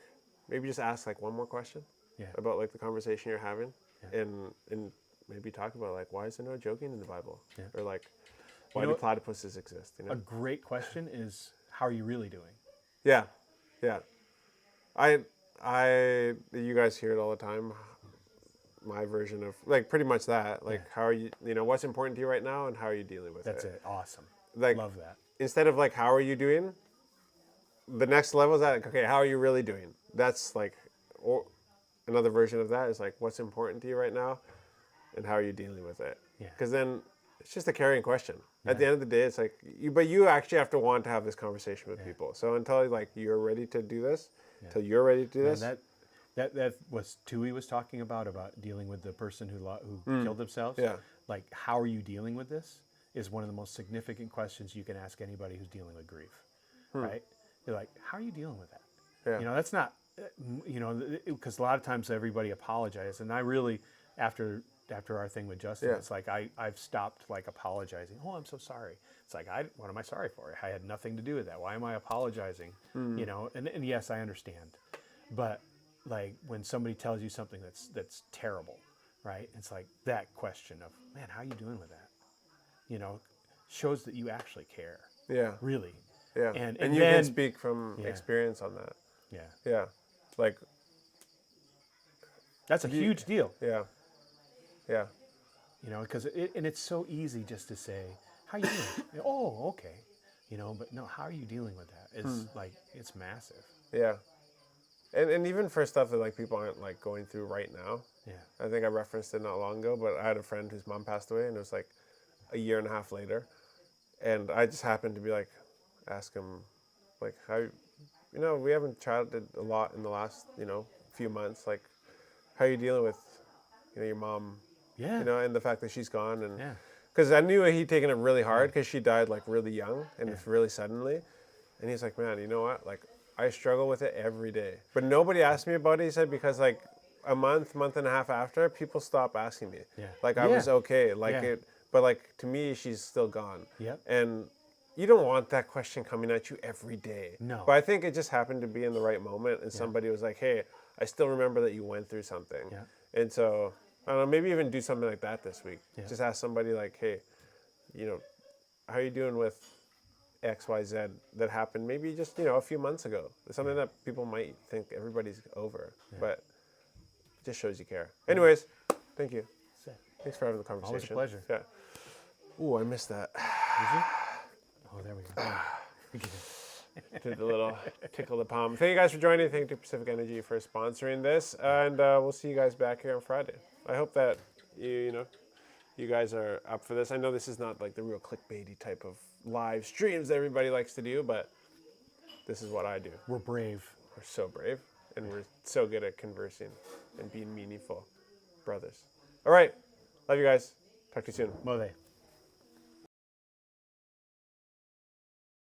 maybe just ask like one more question Yeah. about like the conversation you're having, Yeah. and maybe talk about like why is there no joking in the Bible, Yeah. or like why know do what? platypuses exist? You know? A great question is, how are you really doing? Yeah, yeah. You guys hear it all the time. My version of like pretty much that. Like, Yeah. how are you? You know, what's important to you right now, and how are you dealing with That's it? it. Awesome. Like, Love that. instead of like, how are you doing? The next level is that, like, okay, how are you really doing? That's like, or another version of that is like, what's important to you right now, and how are you dealing with it? Yeah. Because then it's just a carrying question. At the end of the day, it's like, but you actually have to want to have this conversation with people. So until like you're ready to do this, until you're ready to do this, And that was Tui was talking about dealing with the person who killed themselves. Yeah. Like, how are you dealing with this? Is one of the most significant questions you can ask anybody who's dealing with grief, right? You're like, how are you dealing with that? Yeah. You know, that's not, because a lot of times everybody apologizes, and I really, after our thing with Justin, Yeah. it's like I've stopped like apologizing. Oh, I'm so sorry. It's like, what am I sorry for? I had nothing to do with that. Why am I apologizing? You know, and yes, I understand, but like when somebody tells you something that's terrible, right? It's like that question of, man, how are you doing with that? You know, shows that you actually care, yeah, really. yeah, And you then, can speak from Yeah. experience on that. Yeah, Yeah, like, that's a huge deal. yeah, yeah, You know, because it's so easy just to say, how you doing? Oh, okay. You know, but no, how are you dealing with that? It's like, it's massive. yeah. And even for stuff that like people aren't like going through right now. Yeah. I think I referenced it not long ago, but I had a friend whose mom passed away, and it was like a year and a half later, and I just happened to be like, ask him, like, how, you know, we haven't chatted a lot in the last, you know, few months. Like, how are you dealing with, you know, your mom, Yeah. you know, and the fact that she's gone, and Yeah. because I knew he'd taken it really hard because she died like really young and really suddenly, and he's like, man, you know what, like, I struggle with it every day, but nobody asked me about it. He said because like a month and a half after, people stopped asking me. Yeah. Like I was Yeah. okay, like Yeah. it, but like to me, she's still gone. Yep. And you don't want that question coming at you every day. No. But I think it just happened to be in the right moment, and somebody was like, hey, I still remember that you went through something. Yeah. And so I don't know, maybe even do something like that this week. Yeah. Just ask somebody like, hey, you know, how are you doing with XYZ that happened maybe just, you know, a few months ago? It's something that people might think everybody's over, but it just shows you care. Anyways, thank you. That's it. Thanks for having the conversation. Always a pleasure. Yeah. Ooh, I missed that. Oh, there we go. Did the little tickle the palm. Thank you guys for joining. Thank you to Pacific Energy for sponsoring this, and we'll see you guys back here on Friday. I hope that you know you guys are up for this. I know this is not like the real clickbaity type of live streams that everybody likes to do, but this is what I do. We're brave. We're so brave, and we're so good at conversing and being meaningful brothers. All right, love you guys. Talk to you soon. Mother.